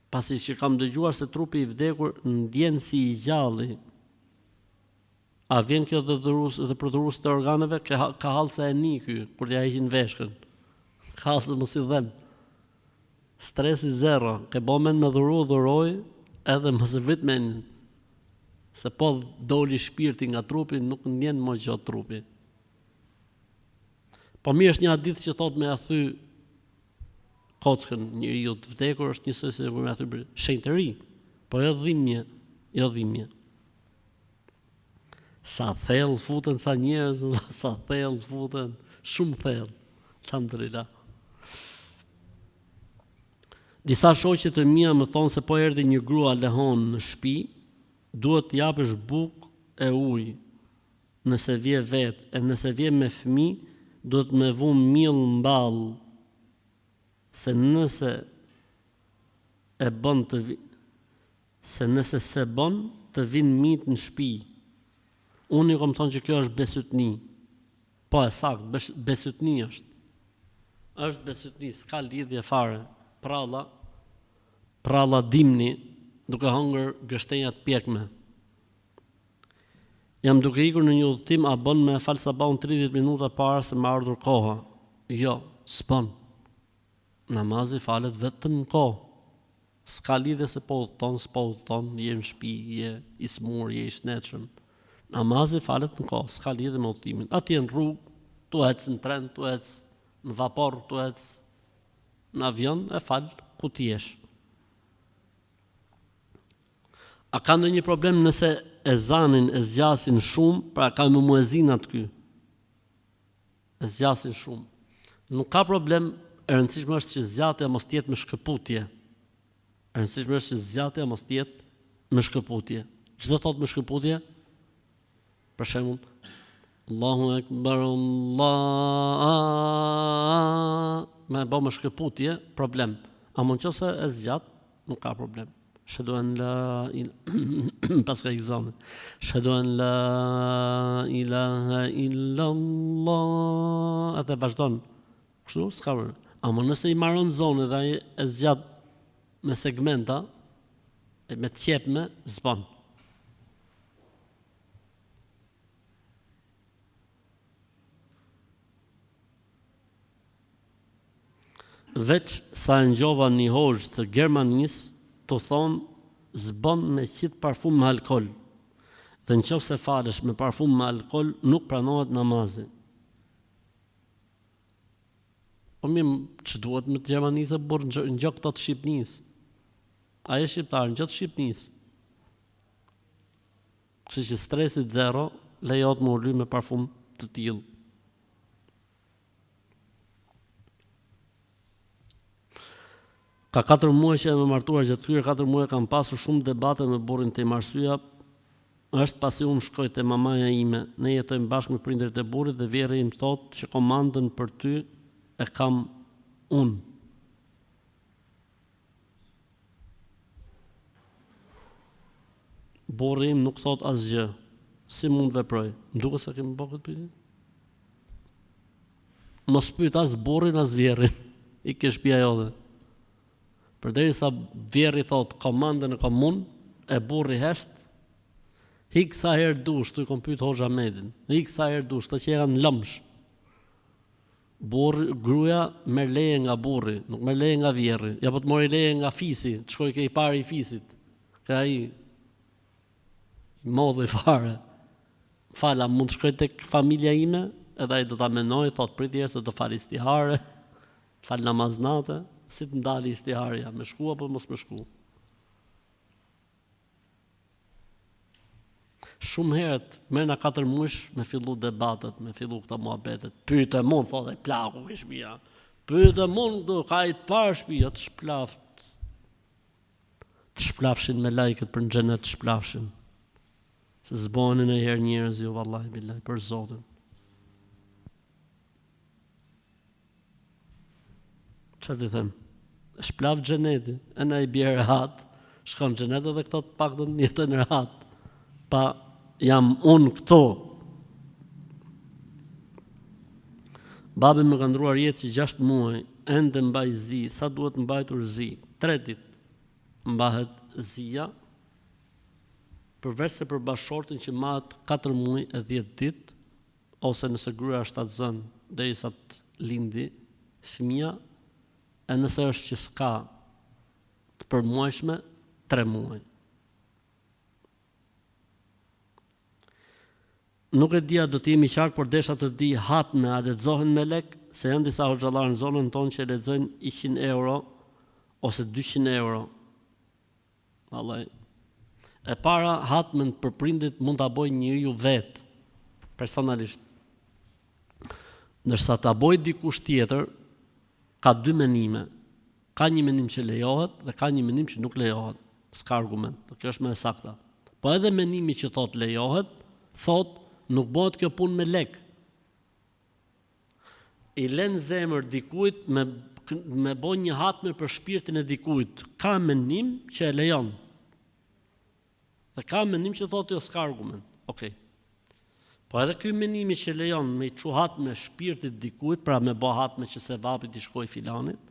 pasi që kam dëgjuar se trupi i vdekur ndjen si i gjalli. A vjen kjo dhe për dhurues të organeve? Ka hall se e ni ky, kur ja heqin veshkën. Ka hall se mos i dhem. Stresi zero, ke bomen me dhuroj, edhe mos e vrit menin. Se po doli shpirti nga trupi, nuk ndjen më gjë trupi. Po mirë është një hadith që thot me athy kockën njeriu të vdekur është njësoj se me athy shenjtëri, po jo dhimbje. Sa thellë futen sa njerëz, sa thellë futen, shumë thellë. Alhamdulillah. Disa shoqe të mia më thonë se po erdhi një grua lehon në shtëpi, duhet të japësh bukë e ujë. Nëse vje vetë, e nëse vje me fëmijë, duhet me vu miell mball. Se nëse se bën të vinë mitë në shtëpi. Unë i kam thonë që kjo është besytni. Po e sakt, besytni është. Është besytni, s'ka lidhje fare. Pralla dimni, duke hëngër gështenjat pjekme. Jam duke ikur në një udhëtim, a bën me fal sabahun 30 minuta para se më ardhur koha? Jo, s'bën. Namazi falet vetëm në kohë. S'ka lidhje se po udhëton, s'po udhëton, je në shtëpi, je i smur, je i shnetshëm. Namazi falet në kohë, s'ka lidhje me udhëtimin. Atje në rrugë, tu ec në tren, tu ec në vapor, tu ec në avion, e fal ku ti jesh. A ka ndonjë problem nëse ezanin e zgjasin shumë, pra ka me muezinat ky? E zgjasin shumë. Nuk ka problem, e rëndësishme është që zgjatja mos jetë me shkëputje. E rëndësishme është që zgjatja mos jetë me shkëputje. Çdo thot me shkëputje? Për shembull, Allahu Ekber, Allah, me bë me shkëputje, problem. Ama nëse e zgjat, nuk ka problem. Shhadu an la pas ka egzamin. Shhadu an la ilaha illa Allah. Atë vazhdon. Kështu s'ka problem. Ama nëse i marron zonën dhe ai e zgjat me segmenta, me qepme, zban. Veç sa e ngjova një hoxh të Gjermanisë, të thonë zbon me qit parfum me alkol. Dhe nëse falesh me parfum me alkol, nuk pranohet namazi. Po mirë, që duhet me të Gjermanisë burr ngjok këto të Shqipnisë. Ai është shqiptar, ngjok të Shqipnisë. Kështu që stresit zero, lejohet më uly me parfum të tillë. Ka 4 muaj që jam e martuar, gjatë këtyre 4 muaj kam pasur shumë debate me burrin tim. Arsyeja është pasi unë shkoj te mamaja ime. Ne jetojmë bashkë me prindërit e burrit dhe vjerri im thotë që komandën për ty e kam unë. Burri im nuk thot asgjë. Si mund veproj? Më duket se kemi bërë këtë pyetje. Mos pyet as burrin as vjerrin. I ke shtëpia jote. Përderisa vjerri thot komandën e kam unë, e burri hesht, hik sa herë dush, tu i kom pyet Hoxha Ahmedin. Hik sa herë dush, të që janë lëmsh. Burri, gruaja merr leje nga burri, nuk merr leje nga vjerri. Ja po të mori leje nga fisi, të shkoj ke i pari i fisit. Ka ai i modhi fare. Fala, mund të shkoj tek familja ime, edhe ai do ta menoj, thot priti se do fal istihare, fal namaznate. Si të ndali istiharja, me shku apo mos me shku? Shumë herët, merrna 4 muaj me fillu debatet, me fillu këta muhabetet. Pyete mund, thotë plaku ke shtëpia. Pyete mund, ka i të parë shtëpia, të shplaft. Të shplafshin me lajket për në xhenet të shplafshin. Se zbonin e herë njerëz, jo vallahi billahi, për Zotin. Çfarë të them? Shplaf xheneti, e na i bie rehat, shkon xhenet edhe këto të paktën jetën rehat. Pa jam unë këto. Babi më ka ndruar jetë që 6 muaj, ende mbaj zi, sa duhet mbajtur zi? 3 ditë mbahet zia, përveç se për bashortin që mahet 4 muaj e 10 ditë, ose nëse gruaja është shtatzën derisa të lindi fëmia, e nëse është që s'ka të përmuajshme, 3 muaj. Nuk e dia do të jemi qartë, por desha të di hatme a lexohen me lek, se janë disa hoxhallar në zonën tonë që lexojnë 100 euro ose 200 euro. Vallai. E para hatmen për prindit mund ta bëjë njeriu vet, personalisht. Ndërsa ta bëjë dikush tjetër, ka 2 menime. Ka një menim që lejohet dhe ka një menim që nuk lejohet. S'ka argument. Kjo është më e sakta. Po edhe menimi që thot lejohet, thot nuk bëhet kjo punë me lek. I lën zemër dikujt me bën një hatme për shpirtin e dikujt. Ka menim që e lejon. Dhe ka menim që thotë jo s'ka argument. Okej. Po edhe ky menimi që lejon me i çuhat me shpirtit dikujt, pra me bë hatme që se vapit i shkoj filanit,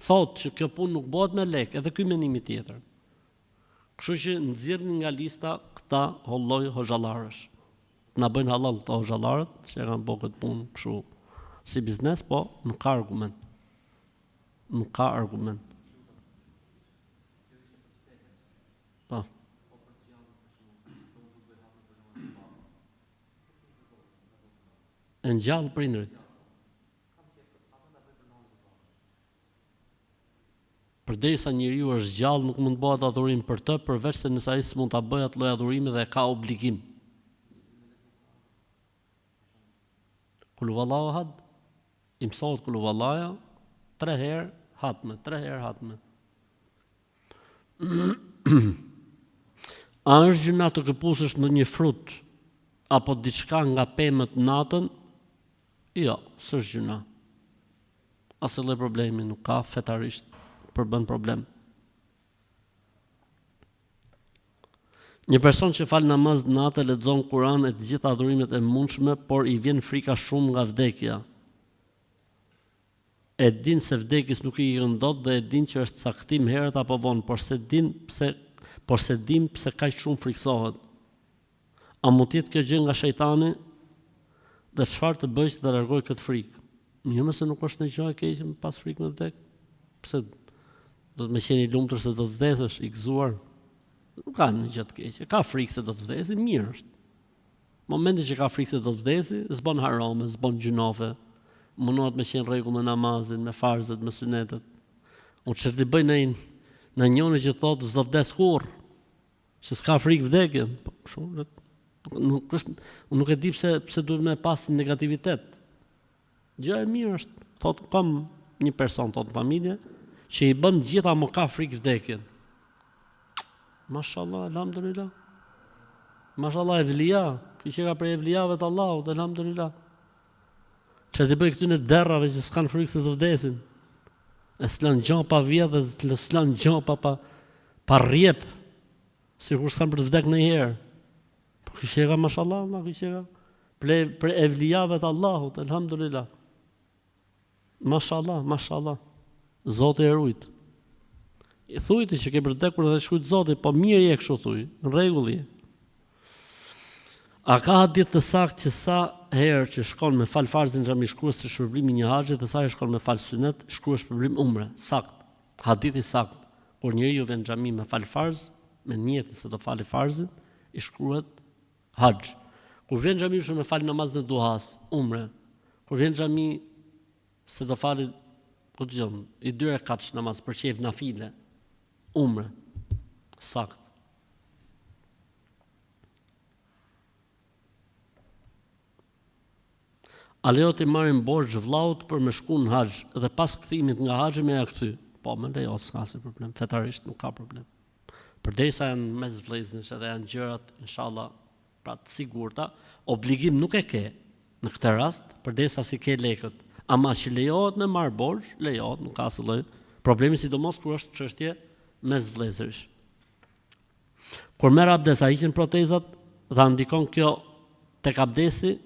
thotë që kjo punë nuk bëhet me lek, edhe ky menimi tjetër. Kështu që nxjerrni nga lista këta holloj hoxhallarësh. Na bëjnë halal këta hoxhallarët, që e kanë bërë këtë punë kështu si biznes, po nuk ka argument. Nuk ka argument. Po. E ngjall prindërit. Përderisa njeriu është gjallë, nuk mund të bëhet adhurim për të, përveç se nëse ai s'mund ta bëjë atë lloj adhurimi dhe ka obligim. Kul huwallahu ahad, i mësohet kul huwallaja 3 herë hatme, 3 herë hatme. A është gjëna të këpusësh në një frut apo diçka nga pemët natën? Jo, s'është gjëna. Asë lloj problemi nuk ka fetarisht përbën problem. Një person që fal namaz natë, lexon Kur'an e të gjitha adhurimet e mundshme, por i vjen frika shumë nga vdekja. E din se vdekjes nuk i hyn dot dhe e din që është caktim herët apo vonë, por se dim pse kaq shumë friksohet. A mund të jetë kjo gjë nga shejtani? Dhe çfarë të bëj që të largoj këtë frikë? Jo, mëse nuk është në gjë e keqe pas frikë me vdek. Pse do të më qeni lumtur se do të vdesësh i gëzuar? Nuk ka një gjë të keqe. Ka frikë se do të vdesi, mirë është. Momenti që ka frikë se do të vdesi, s'bën harame, s'bën gjunofe. Mundohet me qenë rregull me namazin, me farzet, me sunetet. Unë çfarë të bëj në njëri që thotë s'do vdes kurrë, që s'ka frikë vdekjen. Nuk e di pse duhet me pas negativitet. Gjë e mirë është, thotë kam një person thotë në familje që i bën gjitha më ka frikë vdekjen. Mashallah, alhamdulillah. Mashallah evlia, ky që ka për evliave të Allahut, alhamdulillah. Që të bëj këtyne derrave që s'kan frikë se të vdesin. E s'lan gjo pa vjetë dhe s'lan gjo pa rjep, si kur s'kan për të vdek në herë. Po këshega, mashallah, Allah, këshega. Për evlijave të Allahut, elhamdulillah. Mashallah, mashallah. Zoti e rujt. I thujti që ke për të vdekur dhe shkujt Zoti, po mirë je kështu thuj, në rregulli. A ka hadith të saktë që sa herë që shkon me fal farzin në xhami shkruas të shpërblimi një haxhi dhe sa herë shkon me fal sunet shkruas shpërblim umre? Sakt. Hadithi sakt. Kur njeriu vjen në xhami me fal farz, me niyetin se do falë farzin, i shkruhet haxh. Kur vjen në xhami me fal namazin e duhas, umre. Kur vjen në xhami se do falë i 2 rekat namaz për çejf nafile, umre. Sakt. A lejo të marrin borxh vllaut për me shku në haxh dhe pas kthimit nga haxhi me ja kthy? Po, më lejo, s'ka asnjë problem, fetarisht nuk ka problem. Përderisa janë mes vëllezërsh edhe janë gjërat, inshallah, pra të sigurta, obligim nuk e ke në këtë rast, përderisa si ke lekët. Ama që lejohet me marr borxh, lejohet, nuk ka asnjë lloj problemi, sidomos kur është çështje mes vëllezërsh. Kur merr abdes, a hiqen protezat dhe ndikon kjo tek abdesi?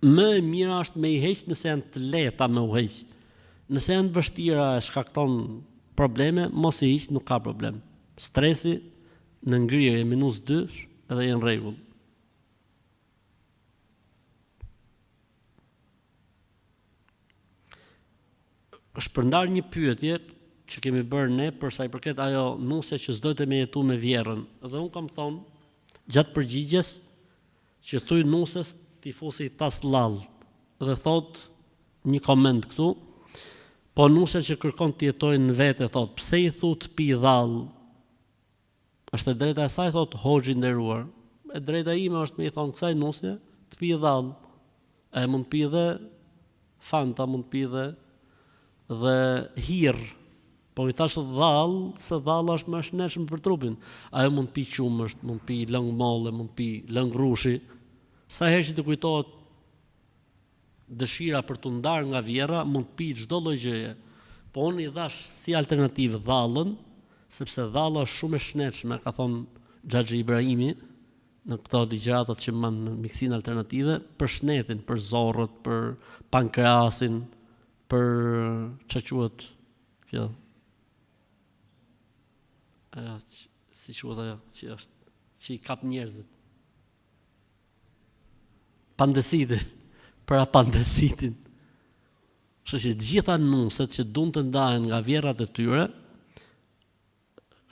Më e mira është me i heq nëse janë të lehta me u heq. Nëse janë të vështira e shkakton probleme, mos i hiq, nuk ka problem. Stresi në ngrirje -2 edhe janë rregull. Është përndar një pyetje që kemi bërë ne për sa i përket ajo nuse që s'dojtë me jetu me vjerën. Dhe unë kam thonë gjatë përgjigjes që thuj nuses t'i fusi tas lallë dhe thot një koment këtu, po nuse që kërkon të jetojnë në vete, thot, pse i thu të pi dhallë? Është e drejta e saj, thot, hoxhi nderuar. E drejta ime është me i thonë kësaj nusje të pi dhallë. E mund pi dhe fanta, mund pi dhe hirë. Po i thashë dhallë, se dhallë është më shnetshëm për trupin. Ajo mund pi qumësht, mund pi lëng molle, mund pi lëng rushi. Sa herë që të kujtohet dëshira për të ndarë nga vjera, mund të pi çdo lloj gjëje. Po unë i dhash si alternativë dhallën, sepse dhalla është shumë e shnetshme, ka thonë Xhaxhi Ibrahimi në këto ligjëratat që kanë në miksin alternative, për shnetin, për zorrët, për pankreasin, për ç'a quhet kjo? Si quhet ajo që është që i kap njerëzit? Pandesiti, për apandesitin. Kështu që gjitha nuset që duan të ndahen nga vjerrat e tyre,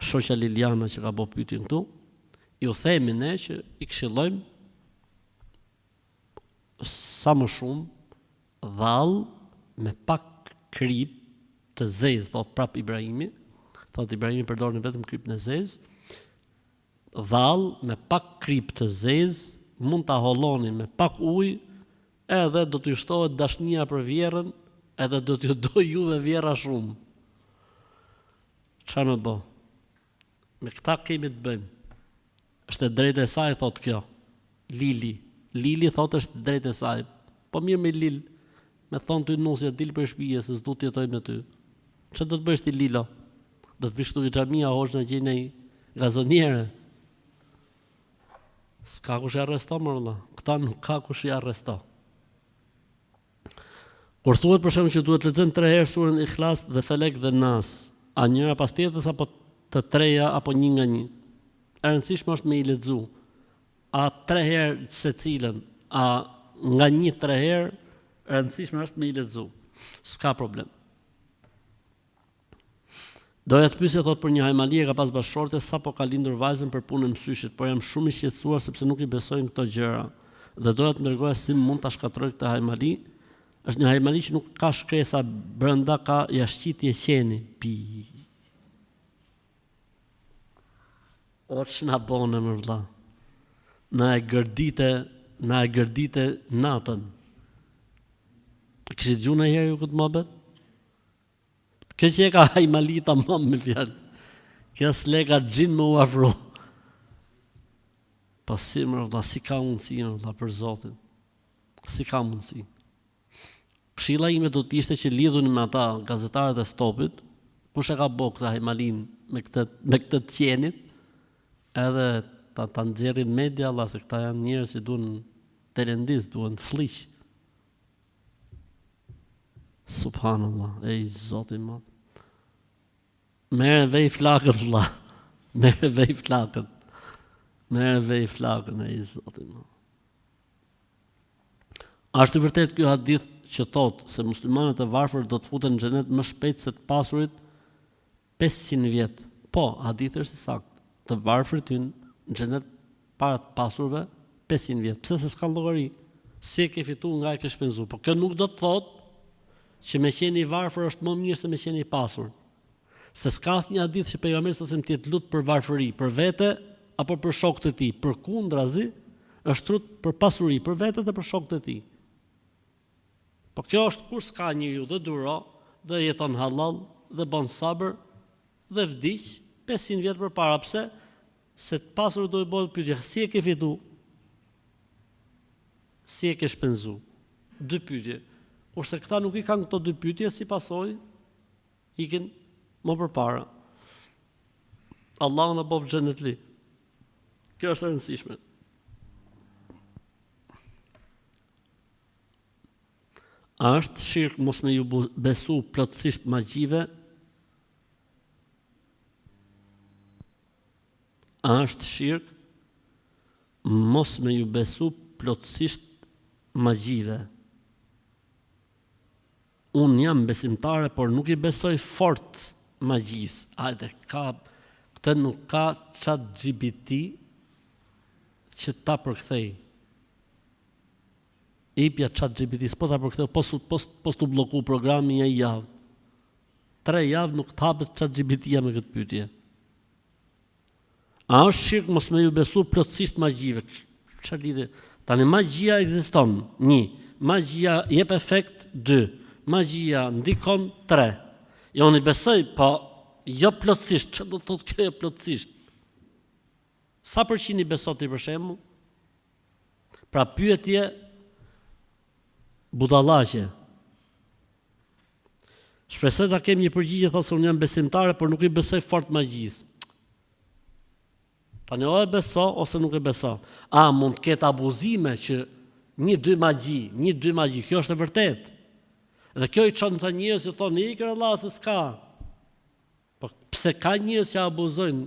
shoqja Liliana që ka bërë pyetjen këtu, ju themi ne që i këshillojmë sa më shumë dhallë me pak krip të zezë, thot prap Ibrahimi, thot Ibrahimi përdorni vetëm krypën e zezë, dhall me pak kryp të zezë, mund ta holloni me pak ujë, edhe do t'ju shtohet dashnia për vjerën, edhe do t'ju do juve vjera shumë. Çfarë më bë? Me këta kemi të bëjmë. Është e drejtë e saj, thot kjo. Lili thot është drejtë e saj. Po mirë me Lil, me thonë ty nusja dil për shtëpia se s'du të jetoj me ty. Çfarë do të bësh ti Lilo? Do të vish këtu i xhamia hosh në gjë një gazoniere. S'ka kush i arreston më valla. Këta nuk ka kush i arreston. Kur thuhet për shembull që duhet të lexojmë 3 herë surën Ikhlas dhe Felek dhe Nas, a njëra pas tjetrës apo të treja apo një nga një? E rëndësishme është me i lexu. A 3 herë secilën, a nga 1-3 herë, e rëndësishme është me i lexu. S'ka problem. Doja të pyesja thot për një hajmali e ka pas bashkëshorte sapo ka lindur vajzën për punën mësyshit, por jam shumë i shqetësuar sepse nuk i besojnë këto gjëra. Dhe doja të ndërgoja si mund ta shkatroj këtë hajmali. Është një hajmali që nuk ka shkresa brenda, ka jashtëqitje qeni. O që na bone më vëlla. Na e gërdite natën. Kishit gjuhë ndonjëherë ju këtë mohabet? Kjo që e ka hajmali tamam me fjalë. Kjo s'lega xhin më u afro. Po si më vëlla, si ka mundësi më vëlla për Zotin? Si ka mundësi? Këshilla ime do të ishte që lidhuni me ata gazetarët e Stopit, kush e ka bërë këtë hajmalin me këtë qenit, edhe ta nxjerrin media, Allah, se këta janë njerëz që duan telendis, duan fliq. Subhanallah, ej Zoti i madh. Merë vej flakën, vëlla. Merë vej flakën, ej Zoti i madh. Ashtu vërtet ky hadith që thot se muslimanët e varfër do të futen në xhenet më shpejt se të pasurit 500 vjet. Po, hadithi është i saktë. Të varfërit hynë në xhenet para të pasurve 500 vjet. Pse se s'ka llogari? Si e ke fituar nga e ke shpenzuar? Po kjo nuk do të thotë që me qenë i varfër është më mirë se me qenë i pasur. Se s'ka asnjë hadith që pejgamberi sa të jetë lut për varfëri, për vete apo për shokët e tij. Përkundrazi, është lut për pasuri, për vete dhe për shokët e tij. Po kjo është kur s'ka njeriu dhe duro, dhe jeton halal, dhe bën sabër, dhe vdiq 500 vjet përpara. Pse? Se të pasur do i bëhet pyetje, si e ke fitu? Si e ke shpenzu? 2 pyetje. Kurse këta nuk i kanë këto 2 pyetje, si pasojë ikin më përpara. Allahu na bëf xhenetli. Kjo është e rëndësishme. A është shirk mos me ju besu plotësisht magjive? A është shirk mos me ju besu plotësisht magjive? Unë jam besimtare, por nuk i besoj fort magjis. Hajde, këtë nuk ka ChatGPT që ta përkthej. Ipja ChatGPT, s'po ta përkthej, po t'u bloku programi një javë. 3 javë nuk t'hapet ChatGPT-ja me këtë pyetje. A është shirk mos me ju besu plotësisht magjive? Çfarë lidhje? Tani magjia ekziston. 1. Magjia jep efekt. 2. Magjia ndikon. 3. Jo, unë i besoj, po jo plotësisht. Çfarë do të thotë kjo plotësisht? Sa përqind i beson ti për shembull? Pra pyetje budallaqe. Shpresoj ta kem një përgjigje, thotë se unë jam besimtare, por nuk i besoj fort magjisë. Tani o e beso ose nuk e beso. A mund të ketë abuzime që 1-2 magji, kjo është e vërtet. Dhe kjo i çon ca njerëz që thonë ikër Allah se s'ka. Po pse ka njerëz që abuzojnë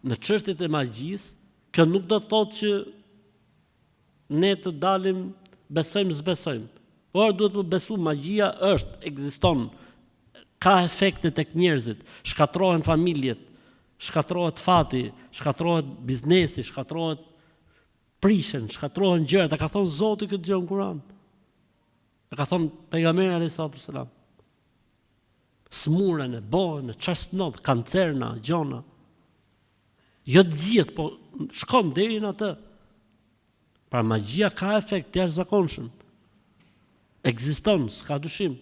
në çështjet e magjisë, kjo nuk do të thotë që ne të dalim besojmë s'besojmë. Por duhet të besu magjia është, ekziston, ka efekte tek njerëzit, shkatrohen familjet, shkatrohet fati, shkatrohet biznesi, shkatrohet prishen, shkatrohen gjërat. E ka thonë Zoti këtë gjë në Kur'an. E ka thonë pejgamberi alayhis salam. Smurën, boën, çastnot, kancerna, gjona. Jo të gjithë, po shkon deri në atë. Pra magjia ka efekt të jashtëzakonshëm. Ekziston, s'ka dyshim.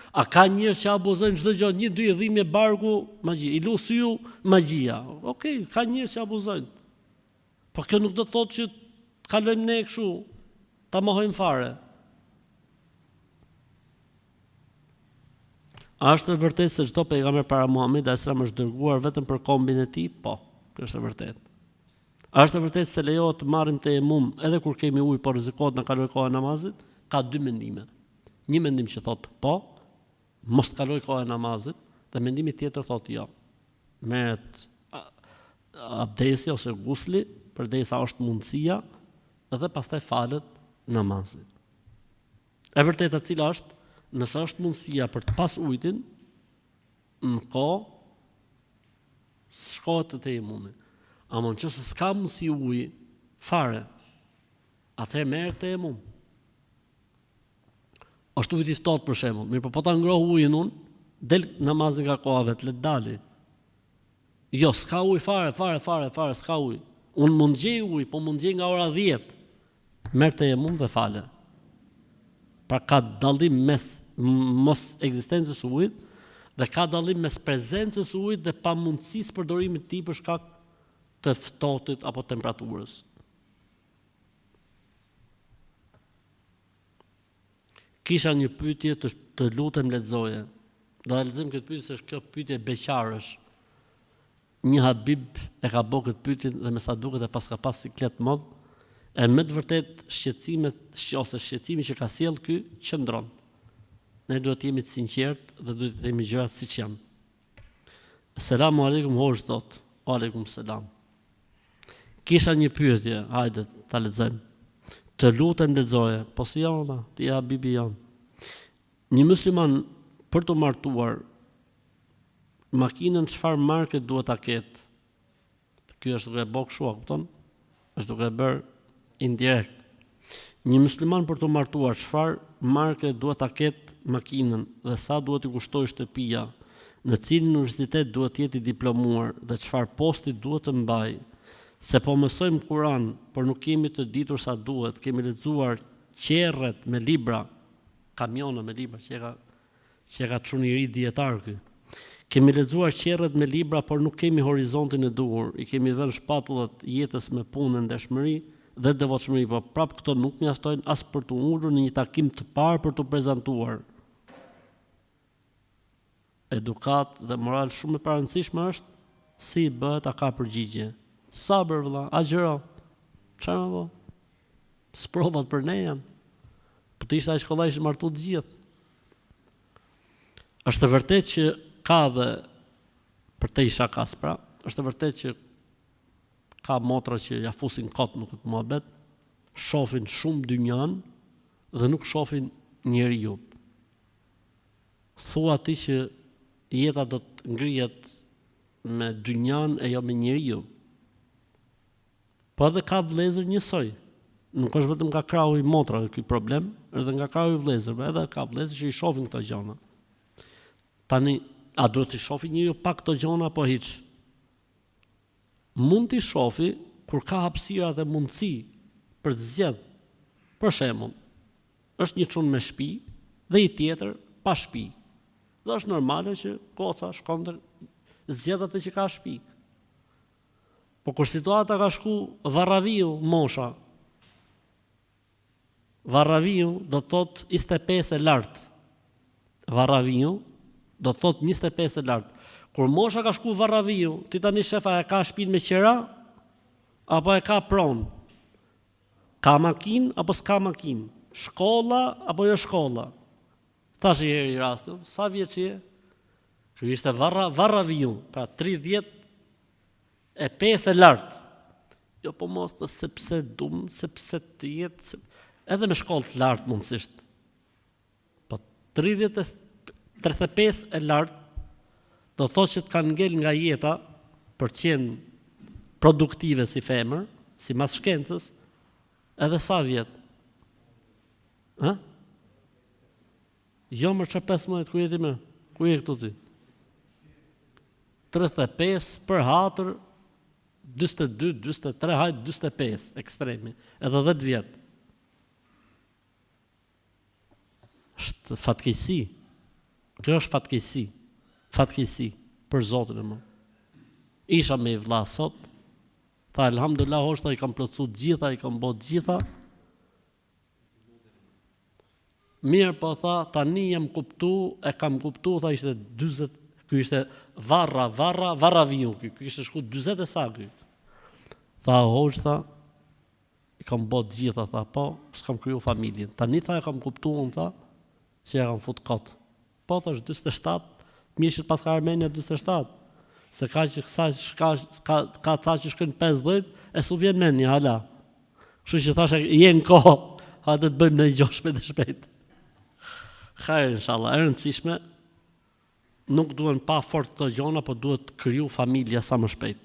A ka njerëz që abuzojnë çdo gjë, 1-2 dhimbje barku, magji. I lusi ju magjia. Okej, ka njerëz që abuzojnë. Po kjo nuk do të thotë që të kalojmë ne kështu, ta mohojmë fare. A është e vërtetë se çdo pejgamber para Muhamedit sallallahu alajhi wasallam është dërguar vetëm për kombin e tij? Po, kjo është e vërtetë. A është e vërtetë se lejohet të marrim tejemum edhe kur kemi ujë, por rrezikohet na kaloj koha e namazit? Ka 2 mendime. Një mendim që thotë po, mos të kaloj koha e namazit, dhe mendimi tjetër thotë jo. Merret abdesi ose gusli, përderisa është mundësia, dhe pastaj falet namazi. E vërteta cila është? Nëse është mundësia për të pas ujtin, në kohë, shkohet të tejemumi. Ama nëse s'ka mundësi uji fare, atëherë merret tejemum. Ashtu viti ftohtë për shembull, mirë po ta ngroh ujin unë, del namazi nga koha vet, le të dali. Jo, s'ka ujë fare, s'ka ujë. Unë mund gjej ujë, po mund gjej nga ora 10. Merr tejemum dhe fale. Pra ka dallim mes mos ekzistencës së ujit dhe ka dallim mes prezencës së ujit dhe pamundësisë përdorimit të tij për shkak të ftohtit apo temperaturës. Kisha një pyetje të lutem lexoje. Do ta lexojmë këtë pyetje se kjo pyetje beqarësh. Një habib e ka bërë këtë pyetje dhe me sa duket e paska pas siklet mod. E me të vërtet shqetësimi që ka sjell ky qëndron. Ne duhet të jemi të sinqert dhe duhet të jemi gjërat siç janë. Selamu alaikum hoxh thot. Aleikum selam. Kisha një pyetje, hajde ta lexojmë. Të lutem lexoje, po si jona, ti ja bibi jon. Një musliman për të martuar makinën çfarë marke duhet ta ketë? Ky është duke bërë kështu, kupton? Është duke bërë indirekt. Një musliman për të martuar çfarë marke duhet ta ketë makinën dhe sa duhet i kushtojë shtëpia, në cilin universitet duhet të jetë i diplomuar dhe çfarë posti duhet të mbajë. Se po mësojmë Kur'an, por nuk kemi të ditur sa duhet, kemi lexuar qerret me libra, kamiona me libra, që ka çuniri dietar ky. Kemi lexuar qerret me libra, por nuk kemi horizontin e duhur, i kemi vënë shpatullat jetës me punë, ndeshmëri dhe devotshmëri, por prap këto nuk mjaftojnë as për të ulur në një takim të parë për të prezantuar. Edukat dhe moral shumë e parancishme është si bëhet a ka përgjigje. Sabër vëlla, agjëro. Çfarë më bë? Sprovat për ne janë. Po të ishte ai shkollaj që martu të gjithë. Është e vërtetë që ka dhe për te isha kas, pra, është e vërtetë që ka motra që ja fusin kot në këtë muhabet, shohin shumë dynjan dhe nuk shohin njeriu. Thua ti që jeta do të ngrihet me dynjan e jo me njeriu. Po edhe ka vëllezër njësoj. Nuk është vetëm nga krahu i motrave ky problem, është nga krahu i vëllezërve, edhe ka vëllezër që i shohin këto gjëra. Tani, a duhet të shohin njeriu pak këto gjëra apo hiç? Mund t'i shofi kur ka hapësira dhe mundësi për të zgjedh. Për shembull, është një çun me shtëpi dhe i tjetër pa shtëpi. Dhe është normale që goca shkon dhe zgjedh atë që ka shtëpi. Po kur situata ka shku varraviu mosha, varraviu do të thot 25 e lartë. Varraviu do të thot 25 e lartë. Kur mosha ka shku varraviu, ti tani shefa e ka shtëpinë me qira apo e ka pronë? Ka makinë apo s'ka makinë? Shkolla apo jo shkolla? Thash i heri rastin, sa vjeç je? Ky ishte varraviu, pra 30 e 5 e lartë. Jo po mos të sepse dum, sepse të jetë, edhe me shkollë të lartë mundësisht. Po 35 e lartë, do thotë që të kanë ngel nga jeta për të qenë produktive si femër, si mas shkencës, edhe sa vjetë? Jo më që 15, ku jeti me? Ku je këtu ti? 35 për hatër, 42, 43, hajt 45, ekstremi, edhe 10 vjetë. Është fatkeqësi. Kjo është fatkeqësi. Fatkeqësi për Zotin e më. Isha me i vlla sot, tha elhamdulillah hoshta i kam plotësu gjitha, i kam bot gjitha. Mirë po tha, tani jam kuptu, e kam kuptu, tha ishte 40, ky ishte varra viu, ky ishte shku 40 e sa ky. Tha hoshta, i kam bot gjitha, tha po, s'kam kriju familjen. Tani tha e kam kuptu, tha, që e kam fut kot. Po tha është 27, mishit pas ka Armenia 27. Se ka ca që shkën 50, e su vjen men një hala. Kështu që thashe, jenë kohë, hajde të bëjmë në i gjoshme dhe shpejt. Kajrë, inshallah, e rëndësishme, nuk duhen pa fort të gjona, po duhet kriju familja sa më shpejt.